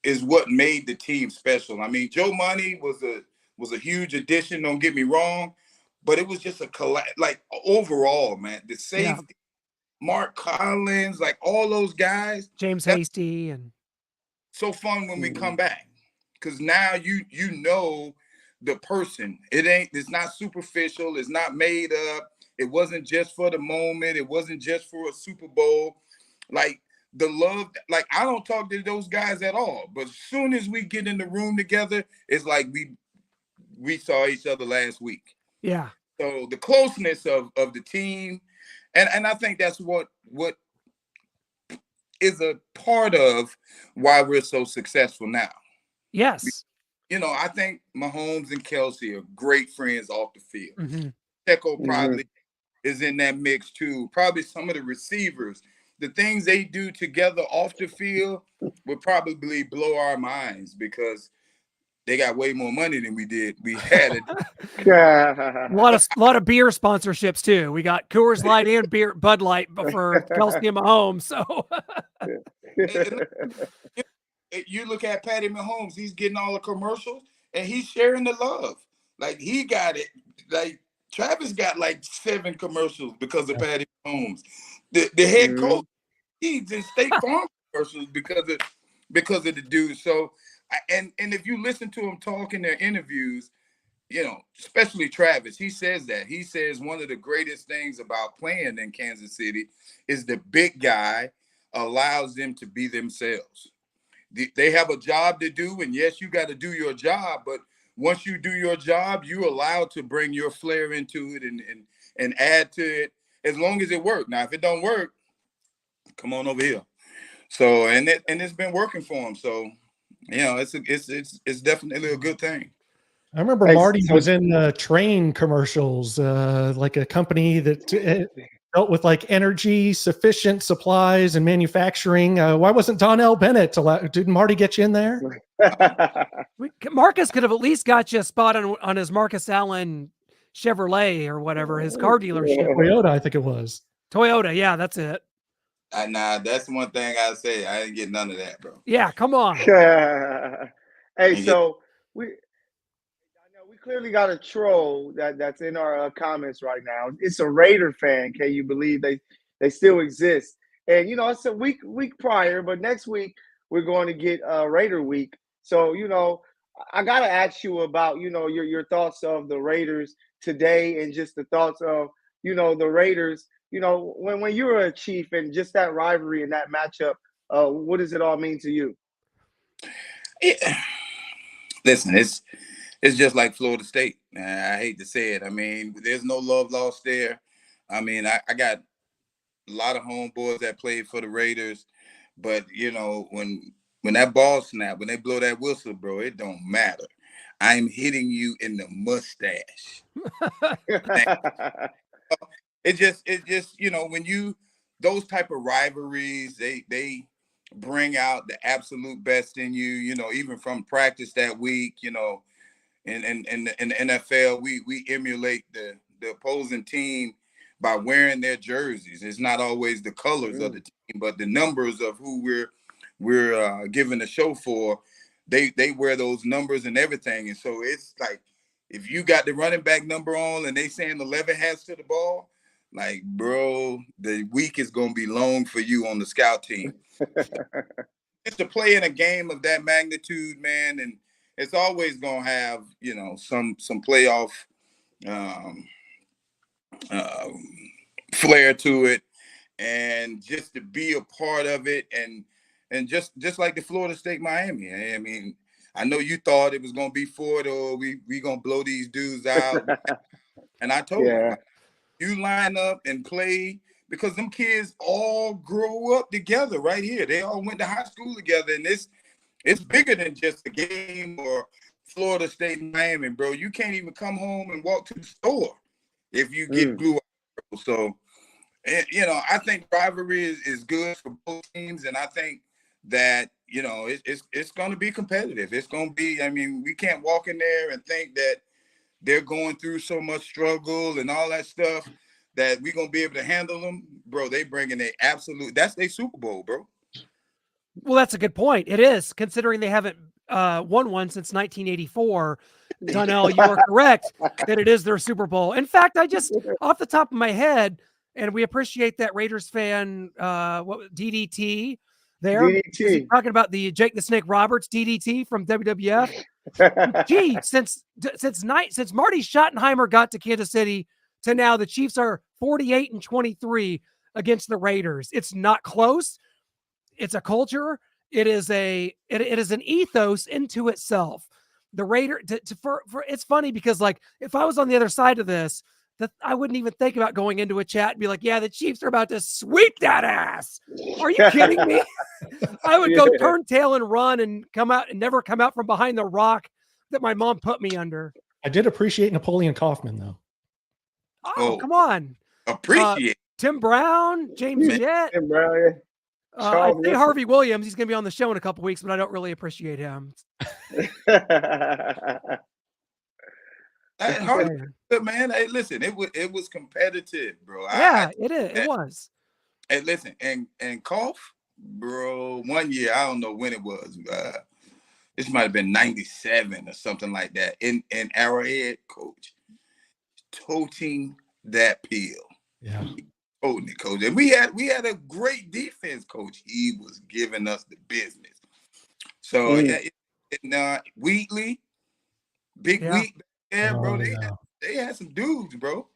is what made the team special. I mean, Joe Money was a huge addition, don't get me wrong, but it was just like overall, man, the safety, Mark Collins, like all those guys. James Hasty. And so fun when we come back because now you know the person. It's not superficial. It's not made up. It wasn't just for the moment. It wasn't just for a Super Bowl. Like the love, like I don't talk to those guys at all. But as soon as we get in the room together, it's like we saw each other last week. Yeah. So the closeness of the team, and I think that's what is a part of why we're so successful now. Yes. I think Mahomes and Kelsey are great friends off the field. Mm-hmm. Checo probably is in that mix too. Probably some of the receivers. The things they do together off the field would probably blow our minds because they got way more money than we did. We had it. A lot of beer sponsorships too. We got Coors Light and Bud Light for Kelsey and Mahomes. So you look at Patty Mahomes, he's getting all the commercials and he's sharing the love. Like he got it. Like Travis got like 7 commercials because of Patty Mahomes. The head coach, he's in State Farm commercials because of the dude. So, and if you listen to him talk in their interviews, especially Travis, he says that. He says one of the greatest things about playing in Kansas City is the big guy allows them to be themselves. They have a job to do, and yes, you got to do your job, but once you do your job, you're allowed to bring your flair into it and add to it as long as it works. Now, if it don't work, come on over here. So, and it's been working for him. So, it's definitely a good thing. I remember Marty was in train commercials, like a company that dealt with like energy sufficient supplies and manufacturing. Why wasn't Donnell Bennett allowed? Didn't Marty get you in there? Marcus could have at least got you a spot on his Marcus Allen Chevrolet or whatever, his car dealership. Toyota, I think it was. Toyota, yeah, that's it. Nah, that's one thing I say. I didn't get none of that, bro. Yeah, come on. Hey, so we clearly got a troll that's in our comments right now. It's a Raider fan. Can you believe they still exist? And it's a week prior, but next week we're going to get Raider week. So I gotta ask you about your thoughts of the Raiders today, and just the thoughts of the Raiders. When you were a Chief, and just that rivalry and that matchup. What does it all mean to you? Listen, it's just like Florida State. I hate to say it. I mean, there's no love lost there. I mean, I got a lot of homeboys that played for the Raiders, but when that ball snap, when they blow that whistle, bro, it don't matter. I'm hitting you in the mustache. It just when those type of rivalries, they bring out the absolute best in you, even from practice that week, in the NFL, we emulate the opposing team by wearing their jerseys. It's not always the colors of the team, but the numbers of who we're giving a show for. They wear those numbers and everything. And so it's like, if you got the running back number on and they saying 11 has to the ball, like, bro, the week is going to be long for you on the scout team. It's to play in a game of that magnitude, man, and it's always going to have, some playoff flair to it, and just to be a part of it, and just like the Florida State Miami. I mean, I know you thought it was going to be Ford, or we going to blow these dudes out. And I told you, you line up and play, because them kids all grow up together right here. They all went to high school together, and it's bigger than just a game or Florida State Miami, bro. You can't even come home and walk to the store if you get blue eyes. So, I think rivalry is good for both teams, and I think that it's going to be competitive. It's going to be. I mean, we can't walk in there and think that they're going through so much struggle and all that stuff that we're going to be able to handle them, bro. They bringing that's their Super Bowl, bro. Well, that's a good point. It is, considering they haven't won one since 1984. Donnell, you are correct that it is their Super Bowl. In fact, I just, off the top of my head, and we appreciate that Raiders fan, DDT there. DDT. Talking about the Jake the Snake Roberts DDT from WWF. Gee, since Marty Schottenheimer got to Kansas City to now, the Chiefs are 48-23 against the Raiders. It's not close. It's a culture. It is an ethos into itself. The Raider for it's funny because, like, if I was on the other side of this, that I wouldn't even think about going into a chat and be like, yeah, the Chiefs are about to sweep that ass. Are you kidding me? I would go turn tail and run and never come out from behind the rock that my mom put me under. I did appreciate Napoleon Kaufman, though. Oh, come on. Appreciate Tim Brown, James Jett. Tim Brown, I say Harvey Williams. He's going to be on the show in a couple weeks, but I don't really appreciate him. Man, hey, listen, it was competitive, bro. It was. Hey, listen, and Koff, bro, one year, I don't know when it was. This might have been 97 or something like that. In Arrowhead, coach, toting that pill. Yeah. Toting it, coach. And we had a great defense, coach. He was giving us the business. So Wheatley, Big Wheat, bro. They had some dudes, bro.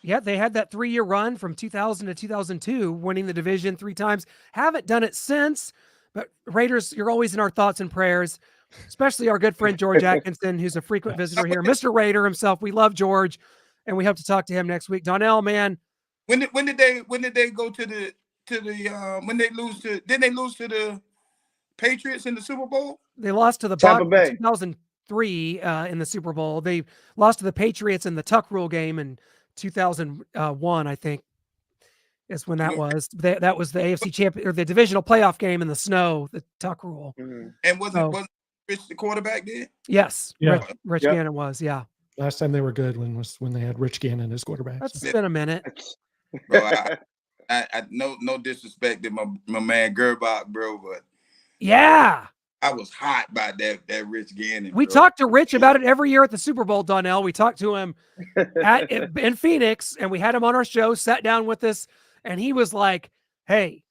Yeah, they had that 3-year run from 2000 to 2002, winning the division 3 times. Haven't done it since, but Raiders, you're always in our thoughts and prayers, especially our good friend George Atkinson, who's a frequent visitor here. Mr. Raider himself. We love George, and we hope to talk to him next week. Donnell, man. When did they go to the when they lose to, didn't they lose to the Patriots in the Super Bowl? They lost to the Bucs in 2003 in the Super Bowl. They lost to the Patriots in the Tuck Rule game in 2001, I think, is when that was. That was the AFC champion, or the divisional playoff game in the snow, the Tuck Rule. And was Rich the quarterback then? Yes. Yeah. Rich Gannon was, yeah. Last time they were good when they had Rich Gannon as quarterback. That's been a minute. Bro, I no disrespect to my man Gerbach, bro, but yeah, I was hot by that Rich Gannon. We bro. talk to Rich about it every year at the Super Bowl, Donnell. We talked to him in Phoenix, and we had him on our show, sat down with us, and he was like, hey,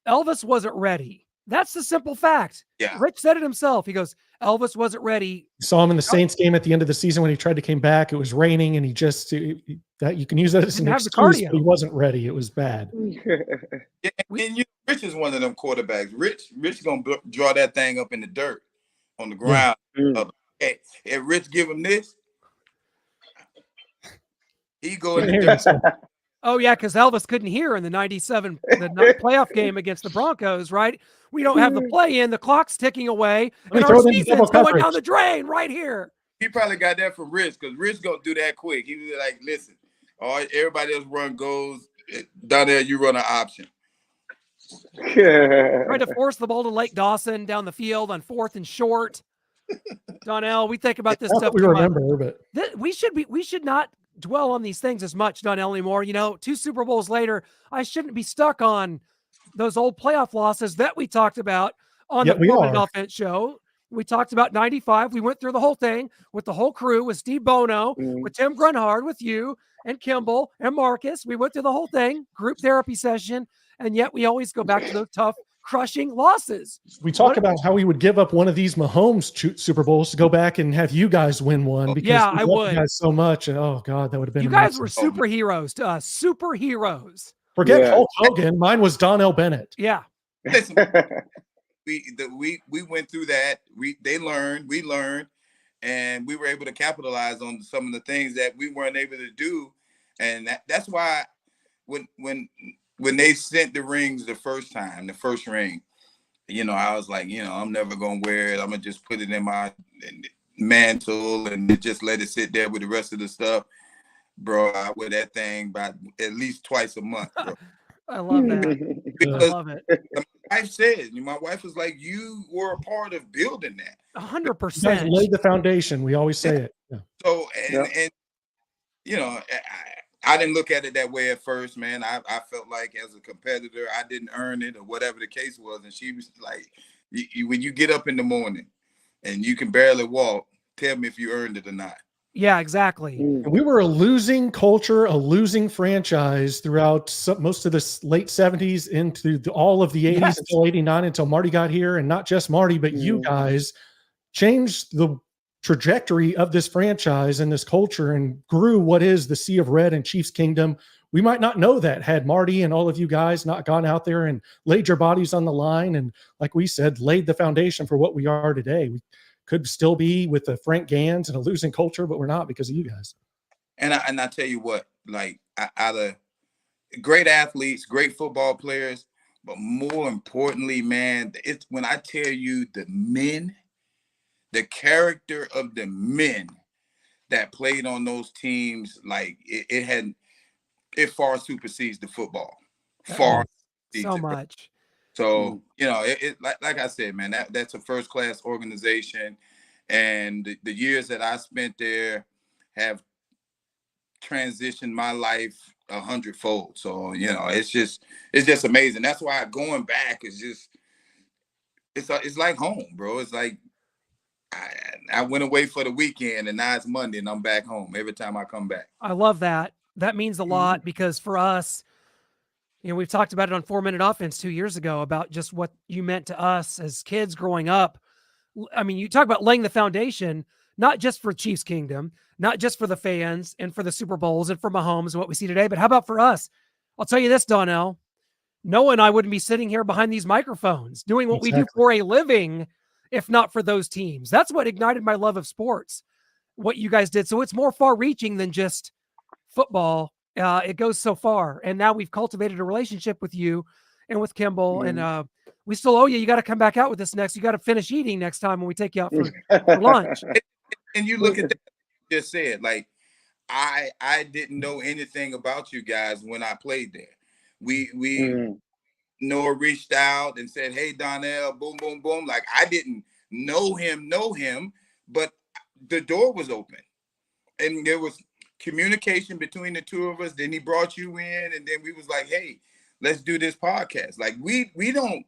Elvis wasn't ready. That's the simple fact. Yeah. Rich said it himself. He goes, Elvis wasn't ready. You saw him in the Saints game at the end of the season when he tried to come back. It was raining, and that you can use that as an Didn't have the excuse, cardio. but he wasn't ready. It was bad. Yeah, and Rich is one of them quarterbacks. Rich gonna draw that thing up in the dirt on the ground. Hey, if Rich give him this, he go in the dirt. Oh, yeah, because Elvis couldn't hear in the 97 playoff game against the Broncos, right? We don't have the play in. The clock's ticking away. And our season's going down the drain right here. He probably got that from Rich because Rich gonna do that quick. He was like, listen, all right, everybody else run goes. Donnell, you run an option. Tried to force the ball to Lake Dawson down the field on 4th and short. Donnell, we think about this stuff. We remember, but we should not dwell on these things as much, Donnell, anymore. 2 Super Bowls later, I shouldn't be stuck on those old playoff losses that we talked about on the 4-Minute Offense show. We talked about 95. We went through the whole thing with the whole crew, with Steve Bono, with Tim Grunhard, with you and Kimball and Marcus. We went through the whole thing, group therapy session, and yet we always go back to those tough, crushing losses. We talk about how we would give up one of these Mahomes Super Bowls to go back and have you guys win one because I would. You guys so much. And oh God, that would have been. You guys were superheroes to us. Superheroes. Forget Hulk Hogan. Mine was Donnell Bennett. Yeah. Listen, we went through that. They learned, we learned, and we were able to capitalize on some of the things that we weren't able to do. And that's why when they sent the rings the first ring, I was like, I'm never gonna wear it. I'm gonna just put it in my mantle and just let it sit there with the rest of the stuff. Bro, I wear that thing by at least twice a month, bro. I love that. Because I love it. My wife was like, you were a part of building that. 100%. Laid the foundation. We always say it. Yeah. So, I didn't look at it that way at first, man. I felt like as a competitor, I didn't earn it or whatever the case was. And she was like, when you get up in the morning and you can barely walk, tell me if you earned it or not. Yeah, exactly. We were a losing culture, a losing franchise throughout most of the late 70s into all of the 80s until 89, until Marty got here. And not just Marty, but you guys changed the trajectory of this franchise and this culture and grew what is the Sea of Red and Chiefs Kingdom. We might not know that had Marty and all of you guys not gone out there and laid your bodies on the line. And like we said, laid the foundation for what we are today. We could still be with the Frank Gans and a losing culture, but we're not because of you guys. And I tell you what, like out of great athletes, great football players, but more importantly, man, it's when I tell you the men, the character of the men that played on those teams, like it far supersedes the football. Far so much. So, like I said, man, that's a first-class organization. And the years that I spent there have transitioned my life 100-fold. So, it's just amazing. That's why going back is just, it's like home, bro. It's like I went away for the weekend and now it's Monday and I'm back home every time I come back. I love that. That means a lot because for us, we've talked about it on 4-Minute Offense 2 years ago about just what you meant to us as kids growing up. I mean, you talk about laying the foundation, not just for Chiefs Kingdom, not just for the fans and for the Super Bowls and for Mahomes and what we see today, but how about for us? I'll tell you this, Donnell, Noah and I wouldn't be sitting here behind these microphones doing what we do for a living if not for those teams. That's what ignited my love of sports, what you guys did. So it's more far reaching than just football. It goes so far. And now we've cultivated a relationship with you and with Kimball. And we still owe you. You got to come back out with us next. You got to finish eating next time when we take you out for lunch. And you look at that, you just said, like, I didn't know anything about you guys when I played there. Noah reached out and said, hey, Donnell, boom, boom, boom. Like, I didn't know him, but the door was open. And there was communication between the two of us. Then he brought you in, and then we was like, hey, let's do this podcast. Like, we don't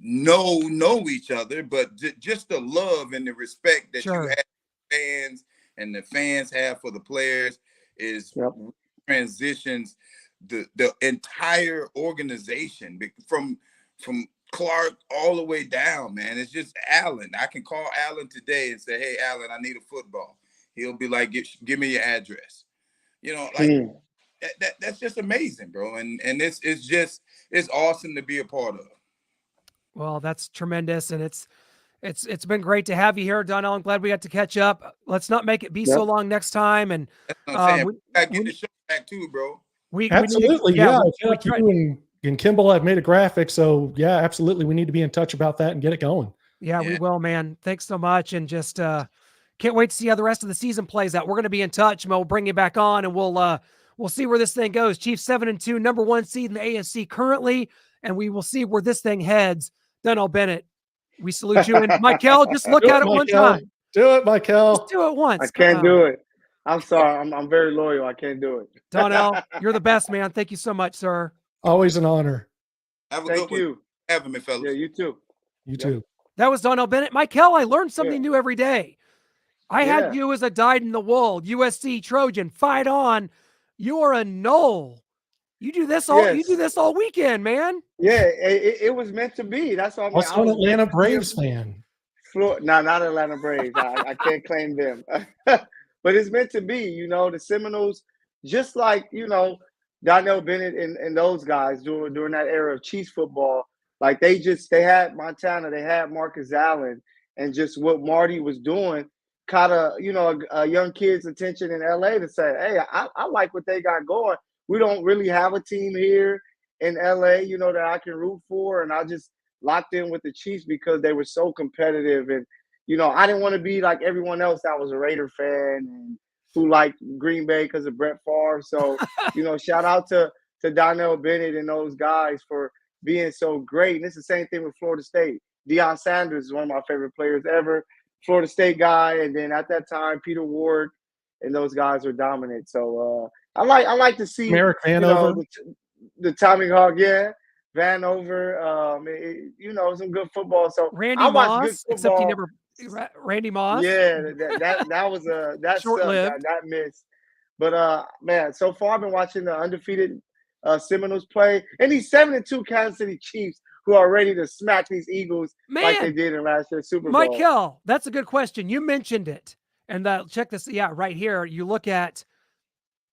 know each other, but just the love and the respect that you have for fans and the fans have for the players is transitions the entire organization from Clark all the way down, man. It's just Allen. I can call Allen today and say, "Hey, Allen, I need a football." He'll be like, "Give me your address." You know, like that's just amazing, bro. And it's awesome to be a part of. Well, that's tremendous, and it's been great to have you here, Donnell. I'm glad we got to catch up. Let's not make it be so long next time. And that's what I'm saying. We gotta get the show back too, bro. Absolutely, yeah. I feel like you and Kimball have made a graphic, so yeah, absolutely. We need to be in touch about that and get it going. Yeah, we will, man. Thanks so much, and just can't wait to see how the rest of the season plays out. We're going to be in touch, and we'll bring you back on, and we'll see where this thing goes. Chiefs 7-2, number 1 seed in the AFC currently, and we will see where this thing heads. Donnell Bennett, we salute you, and Michael, just look at it one time. Do it, Michael. Just do it once. I can't do it. I'm sorry. I'm very loyal. I can't do it. Donnell, you're the best, man. Thank you so much, sir. Always an honor. Have a good one. Having me, fellas. Yeah, you too. You too. That was Donnell Bennett. Michael, I learned something new every day. I had you as a dyed-in-the-wool USC Trojan. Fight on. You are a Knoll. You do this all. You do this all weekend, man. Yeah, it was meant to be. That's why. Also, an Atlanta Braves fan. No, not Atlanta Braves. I can't claim them. But it's meant to be. You know, the Seminoles, just like Donnell Bennett and those guys during that era of Chiefs football. Like they had Montana, they had Marcus Allen, and just what Marty was doing caught a young kid's attention in LA to say, hey, I like what they got going. We don't really have a team here in LA, that I can root for. And I just locked in with the Chiefs because they were so competitive. And, I didn't want to be like everyone else that was a Raider fan and who liked Green Bay because of Brett Favre. So, shout out to Donnell Bennett and those guys for being so great. And it's the same thing with Florida State. Deion Sanders is one of my favorite players ever. Florida State guy. And then at that time, Peter Ward and those guys are dominant. So I like to see Merrick Vanover. The Tommy Hawk, Vanover. Some good football. So Randy Moss, except he never Randy Moss. Yeah, that was that short-lived. That missed. But man, so far I've been watching the undefeated Seminoles play, and these 7-2 Kansas City Chiefs who are ready to smack these Eagles like they did in last year's Super Bowl. Michael, that's a good question. You mentioned it, and check this. Yeah, right here. You look at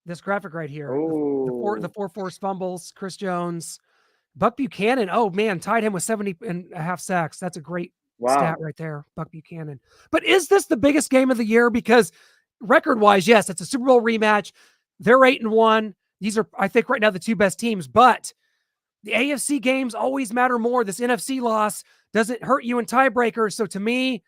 this graphic right here. The four forced fumbles. Chris Jones, Buck Buchanan. Oh man, tied him with 70.5 sacks. That's a great stat right there, Buck Buchanan. But is this the biggest game of the year? Because record-wise, yes, it's a Super Bowl rematch. They're 8-1. These are, I think, right now the two best teams, but the AFC games always matter more. This NFC loss doesn't hurt you in tiebreakers. So to me,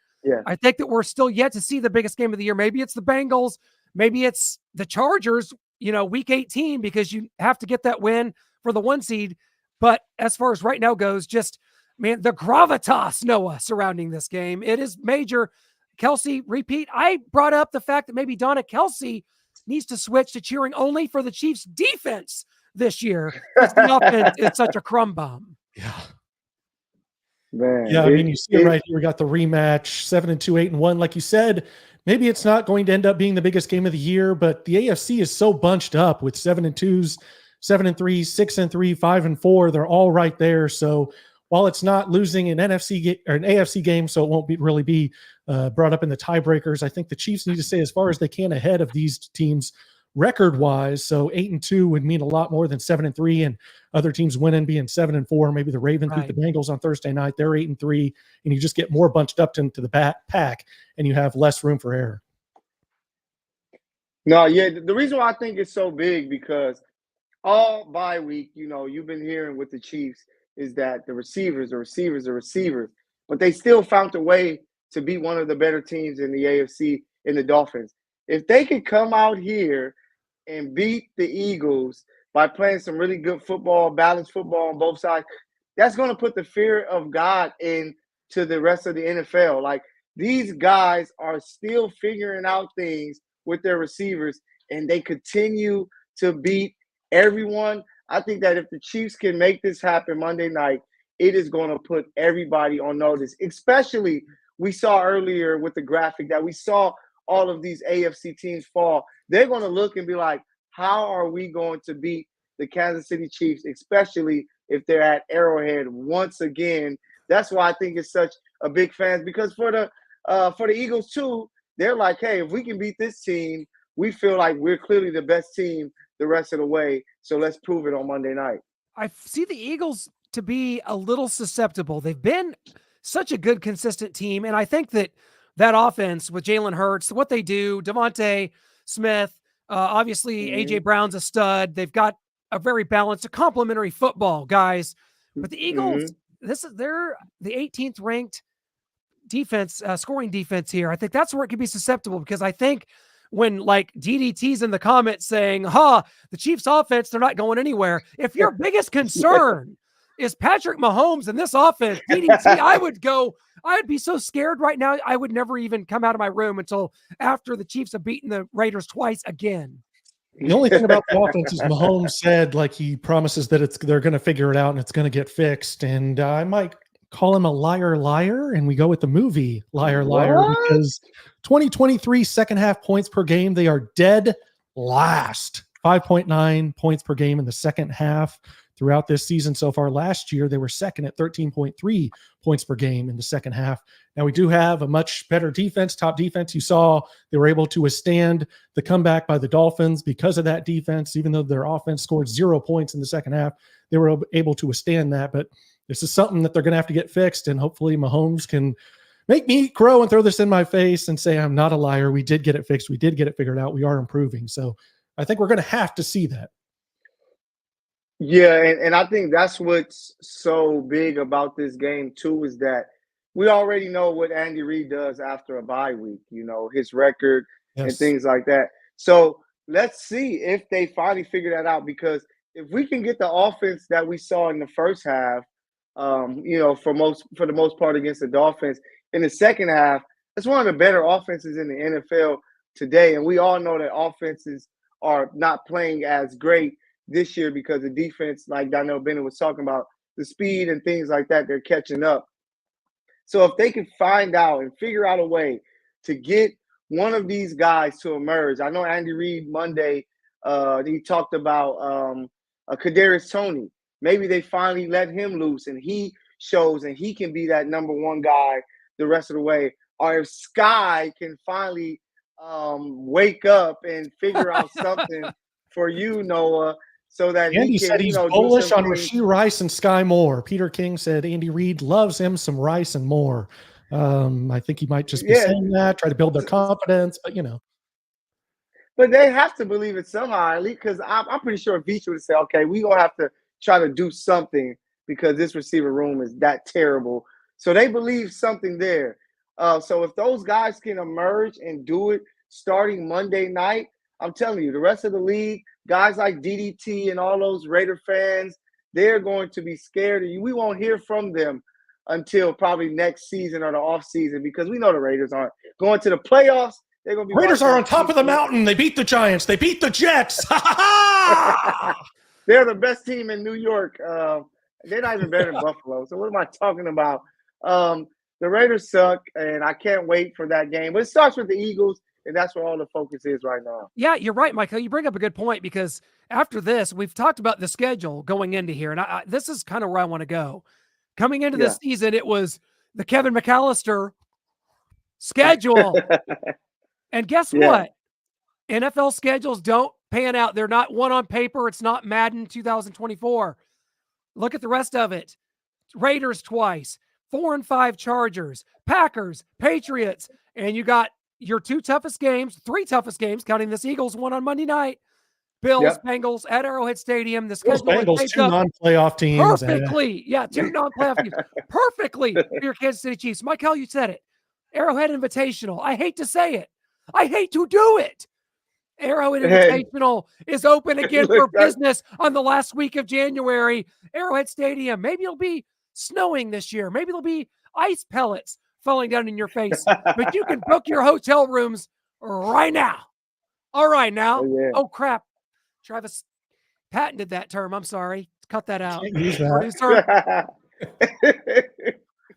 I think that we're still yet to see the biggest game of the year. Maybe it's the Bengals. Maybe it's the Chargers, week 18, because you have to get that win for the 1 seed. But as far as right now goes, just, man, the gravitas, Noah, surrounding this game, it is major. Kelsey, repeat. I brought up the fact that maybe Donna Kelsey needs to switch to cheering only for the Chiefs defense this year. The offense is such a crumb bomb. Yeah. Man, you see it right here. We got the rematch, 7-2, 8-1. Like you said, maybe it's not going to end up being the biggest game of the year, but the AFC is so bunched up with 7-2s, 7-3, 6-3, 5-4. They're all right there. So while it's not losing an NFC or an AFC game, so it won't really be brought up in the tiebreakers, I think the Chiefs need to stay as far as they can ahead of these teams record-wise. So 8-2 would mean a lot more than 7-3, and other teams winning being 7-4. Maybe the Ravens beat the Bengals on Thursday night. They're 8-3, and you just get more bunched up into the pack, and you have less room for error. No, the reason why I think it's so big because all bye week, you've been hearing with the Chiefs is that the receivers, but they still found a way to be one of the better teams in the AFC in the Dolphins. If they could come out here and beat the Eagles by playing some really good football, balanced football on both sides, that's going to put the fear of God into the rest of the NFL. Like, these guys are still figuring out things with their receivers, and they continue to beat everyone. I think that if the Chiefs can make this happen Monday night, it is going to put everybody on notice. Especially, we saw earlier with the graphic that we saw all of these AFC teams fall. They're going to look and be like, how are we going to beat the Kansas City Chiefs, especially if they're at Arrowhead once again? That's why I think it's such a big fan, because for the Eagles too, they're like, hey, if we can beat this team, we feel like we're clearly the best team the rest of the way. So let's prove it on Monday night. I see the Eagles to be a little susceptible. They've been such a good, consistent team. And I think that offense with Jalen Hurts, what they do, Devontae Smith, obviously AJ Brown's a stud. They've got a very balanced, a complementary football, guys. But the Eagles, they're the 18th ranked defense, scoring defense here. I think that's where it could be susceptible, because I think when like DDT's in the comments saying, the Chiefs offense, they're not going anywhere. If your biggest concern is Patrick Mahomes and this offense, DDT, I'd be so scared right now. I would never even come out of my room until after the Chiefs have beaten the Raiders twice again. The only thing about the offense is Mahomes said, like, he promises that they're going to figure it out and it's going to get fixed. And I might call him a liar, and we go with the movie Liar, because 2023 second half points per game, they are dead last. 5.9 points per game in the second half throughout this season so far. Last year, they were second at 13.3 points per game in the second half. Now, we do have a much better defense, top defense. You saw they were able to withstand the comeback by the Dolphins because of that defense. Even though their offense scored 0 points in the second half, they were able to withstand that. But this is something that they're going to have to get fixed, and hopefully Mahomes can make me crow and throw this in my face and say I'm not a liar. We did get it fixed. We did get it figured out. We are improving. So I think we're going to have to see that. Yeah, and I think that's what's so big about this game too, is that we already know what Andy Reid does after a bye week, his record and things like that. So let's see if they finally figure that out, because if we can get the offense that we saw in the first half, for the most part against the Dolphins, in the second half, it's one of the better offenses in the NFL today. And we all know that offenses are not playing as great this year because the defense, like Donnell Bennett was talking about, the speed and things like that, they're catching up. So if they can find out and figure out a way to get one of these guys to emerge. I know Andy Reid Monday, he talked about Kadarius Toney. Maybe they finally let him loose and he shows and he can be that number one guy the rest of the way. Or if Sky can finally wake up and figure out something for you, Noah, so that Andy he can, said he's bullish on Rashee Rice and Sky Moore. Peter King said Andy Reid loves him some Rice and Moore. I think he might just be saying that, try to build their confidence, but But they have to believe it somehow, because I'm pretty sure Veach would say, okay, we're going to have to try to do something because this receiver room is that terrible. So they believe something there. So if those guys can emerge and do it starting Monday night, I'm telling you, the rest of the league, guys like DDT and all those Raider fans, they're going to be scared of you. We won't hear from them until probably next season or the off season, because we know the Raiders aren't going to the playoffs. They're going to be Raiders are on top of the mountain. They beat the Giants. They beat the Jets. They're the best team in New York. They're not even better than Buffalo. So what am I talking about? The Raiders suck, and I can't wait for that game. But it starts with the Eagles, and that's where all the focus is right now. Yeah, you're right, Michael. You bring up a good point, because after this, we've talked about the schedule going into here, and this is kind of where I want to go. Coming into this season, it was the Kevin McAllister schedule. And guess what? NFL schedules don't pan out. They're not one on paper. It's not Madden 2024. Look at the rest of it. Raiders twice, 4-5 Chargers, Packers, Patriots, and you got your three toughest games, counting this Eagles one on Monday night. Bills, Bengals at Arrowhead Stadium. The schedule Bengals, two non-playoff teams. Perfectly. Yeah, two non-playoff teams. Perfectly for your Kansas City Chiefs. Michael, you said it. Arrowhead Invitational. I hate to say it. I hate to do it. Arrowhead Invitational is open again for business on the last week of January. Arrowhead Stadium. Maybe it'll be snowing this year. Maybe there'll be ice pellets falling down in your face. But you can book your hotel rooms right now. All right now. Oh, crap. Travis patented that term. I'm sorry. Cut that out. Use that.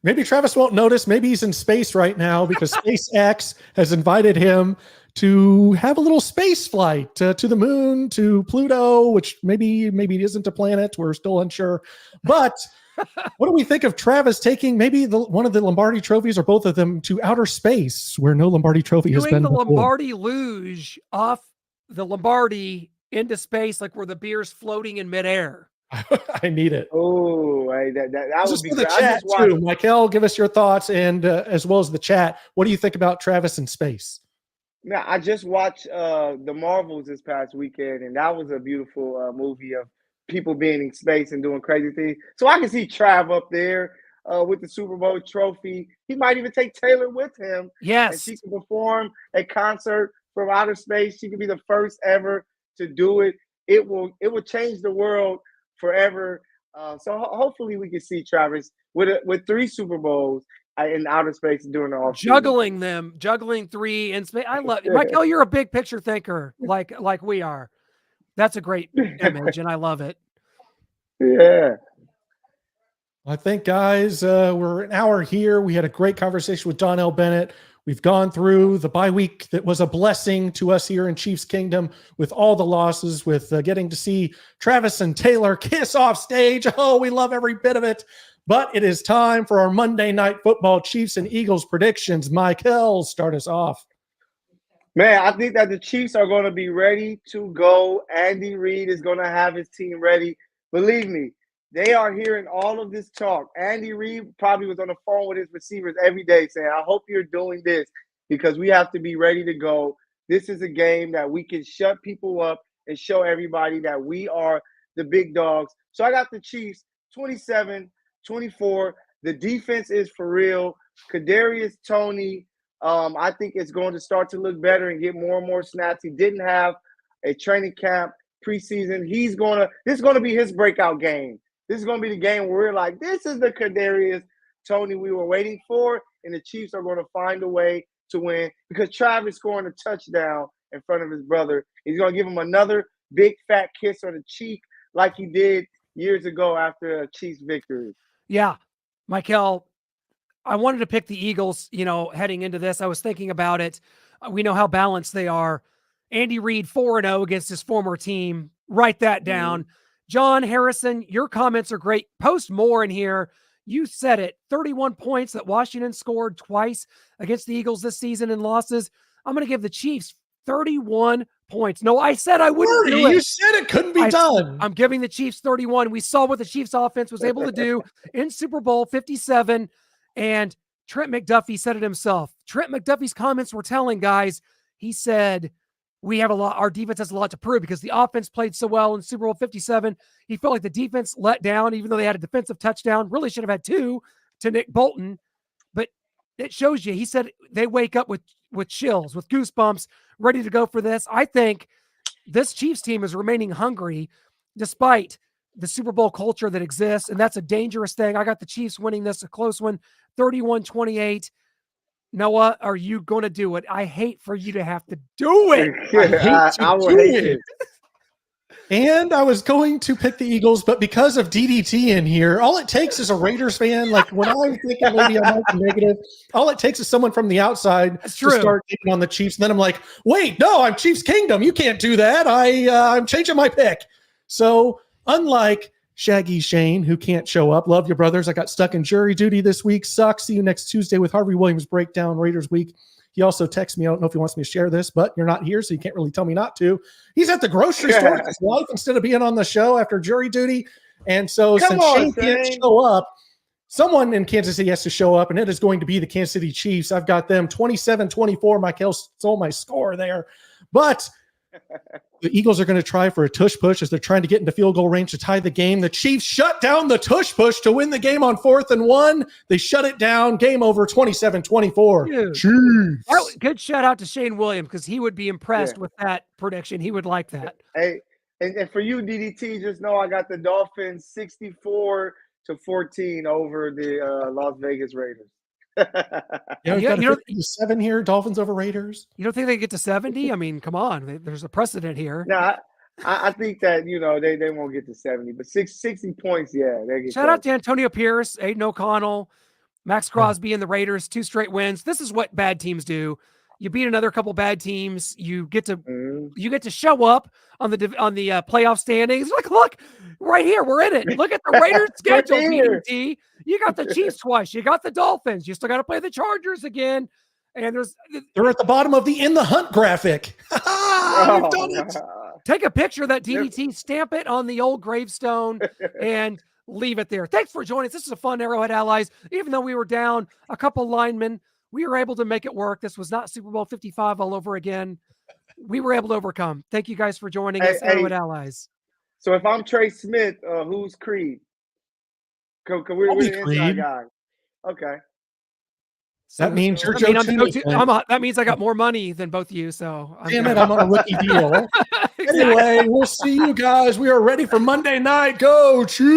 Maybe Travis won't notice. Maybe he's in space right now because SpaceX has invited him to have a little space flight to the moon, to Pluto, which maybe isn't a planet. We're still unsure. But what do we think of Travis taking maybe one of the Lombardi trophies or both of them to outer space where no Lombardi trophy has been the before? Lombardi luge off the Lombardi into space, like where the beer's floating in midair. I need it. Oh, that would be for great. the chat too. Michael, give us your thoughts, and as well as the chat. What do you think about Travis in space? Now, I just watched the Marvels this past weekend, and that was a beautiful movie of people being in space and doing crazy things. So I can see Trav up there with the Super Bowl trophy. He might even take Taylor with him. Yes. And she can perform a concert from outer space. She could be the first ever to do it. It will change the world forever. So hopefully we can see Travis with 3 Super Bowls in outer space during the off juggling 3 in space. I love it. Michael, you're a big picture thinker like we are. That's a great image, and I love it. Yeah. I think, guys, we're an hour here. We had a great conversation with Donnell Bennett. We've gone through the bye week that was a blessing to us here in Chiefs Kingdom with all the losses, with getting to see Travis and Taylor kiss off stage. Oh, we love every bit of it. But it is time for our Monday Night Football Chiefs and Eagles predictions. Michael, start us off. Man, I think that the Chiefs are going to be ready to go. Andy Reid is going to have his team ready. Believe me, they are hearing all of this talk. Andy Reid probably was on the phone with his receivers every day saying, I hope you're doing this because we have to be ready to go. This is a game that we can shut people up and show everybody that we are the big dogs. So I got the Chiefs 27-24. The defense is for real. Kadarius Toney, I think it's going to start to look better and get more and more snaps. He didn't have a training camp preseason. This is going to be his breakout game. This is going to be the game where we're like, this is the Kadarius Toney we were waiting for, and the Chiefs are going to find a way to win because Travis scoring a touchdown in front of his brother. He's going to give him another big fat kiss on the cheek like he did years ago after a Chiefs victory. Yeah, Michael, I wanted to pick the Eagles, heading into this. I was thinking about it. We know how balanced they are. Andy Reid 4-0 against his former team. Write that down. John Harrison, your comments are great. Post more in here. You said it. 31 points that Washington scored twice against the Eagles this season in losses. I'm going to give the Chiefs 31 points. No, I said I wouldn't do it. You said it couldn't be done. I'm giving the Chiefs 31. We saw what the Chiefs offense was able to do in Super Bowl 57. And Trent McDuffie said it himself. Trent McDuffie's comments were telling, guys. He said, our defense has a lot to prove because the offense played so well in Super Bowl 57. He felt like the defense let down, even though they had a defensive touchdown. Really should have had 2 to Nick Bolton. But it shows you, he said they wake up with chills, with goosebumps, ready to go for this. I think this Chiefs team is remaining hungry despite the Super Bowl culture that exists, and that's a dangerous thing. I got the Chiefs winning this, a close one, 31-28. Noah, are you going to do it? I hate for you to have to do it. I will hate it. And I was going to pick the Eagles, but because of DDT in here, all it takes is a Raiders fan. Like when I'm thinking maybe I might be negative, all it takes is someone from the outside to start getting on the Chiefs. And then I'm like, wait, no, I'm Chiefs Kingdom. You can't do that. I'm changing my pick. So unlike Shaggy Shane, who can't show up, love you, brothers. I got stuck in jury duty this week. Sucks. See you next Tuesday with Harvey Williams Breakdown Raiders Week. He also texts me. I don't know if he wants me to share this, but you're not here, so you can't really tell me not to. He's at the grocery store with his wife instead of being on the show after jury duty. And so since Shane can't show up, someone in Kansas City has to show up, and it is going to be the Kansas City Chiefs. I've got them 27-24. Michael stole my score there. But the Eagles are going to try for a tush push as they're trying to get into field goal range to tie the game. The Chiefs shut down the tush push to win the game on 4th and 1. They shut it down. Game over, 27-24. Chiefs. Good shout out to Shane Williams because he would be impressed with that prediction. He would like that. Hey, and for you, DDT, just know I got the Dolphins 64-14 over the Las Vegas Raiders. You got 7 here, Dolphins over Raiders. You don't think they get to 70? I mean, come on. There's a precedent here. No, I think that, they won't get to 70, but 60 points, yeah. They get Shout out close. to Antonio Pierce, Aiden O'Connell, Max Crosby and the Raiders, 2 straight wins. This is what bad teams do. You beat another couple bad teams. You get to show up on the playoff standings. Look right here. We're in it. Look at the Raiders schedule. DDT. You got the Chiefs twice. You got the Dolphins. You still got to play the Chargers again. And they're at the bottom of the In the Hunt graphic. We've done it. Take a picture of that DDT, stamp it on the old gravestone, and leave it there. Thanks for joining us. This is a fun Arrowhead Allies. Even though we were down a couple linemen, we were able to make it work. This was not Super Bowl 55 all over again. We were able to overcome. Thank you guys for joining us, Arrowhead Allies. So if I'm Trey Smith, who's Creed? We're the inside guy. Okay. That means you're Joe that means I got more money than both of you. So damn it, I'm on a rookie deal. Exactly. Anyway, we'll see you guys. We are ready for Monday night. Go Chiefs!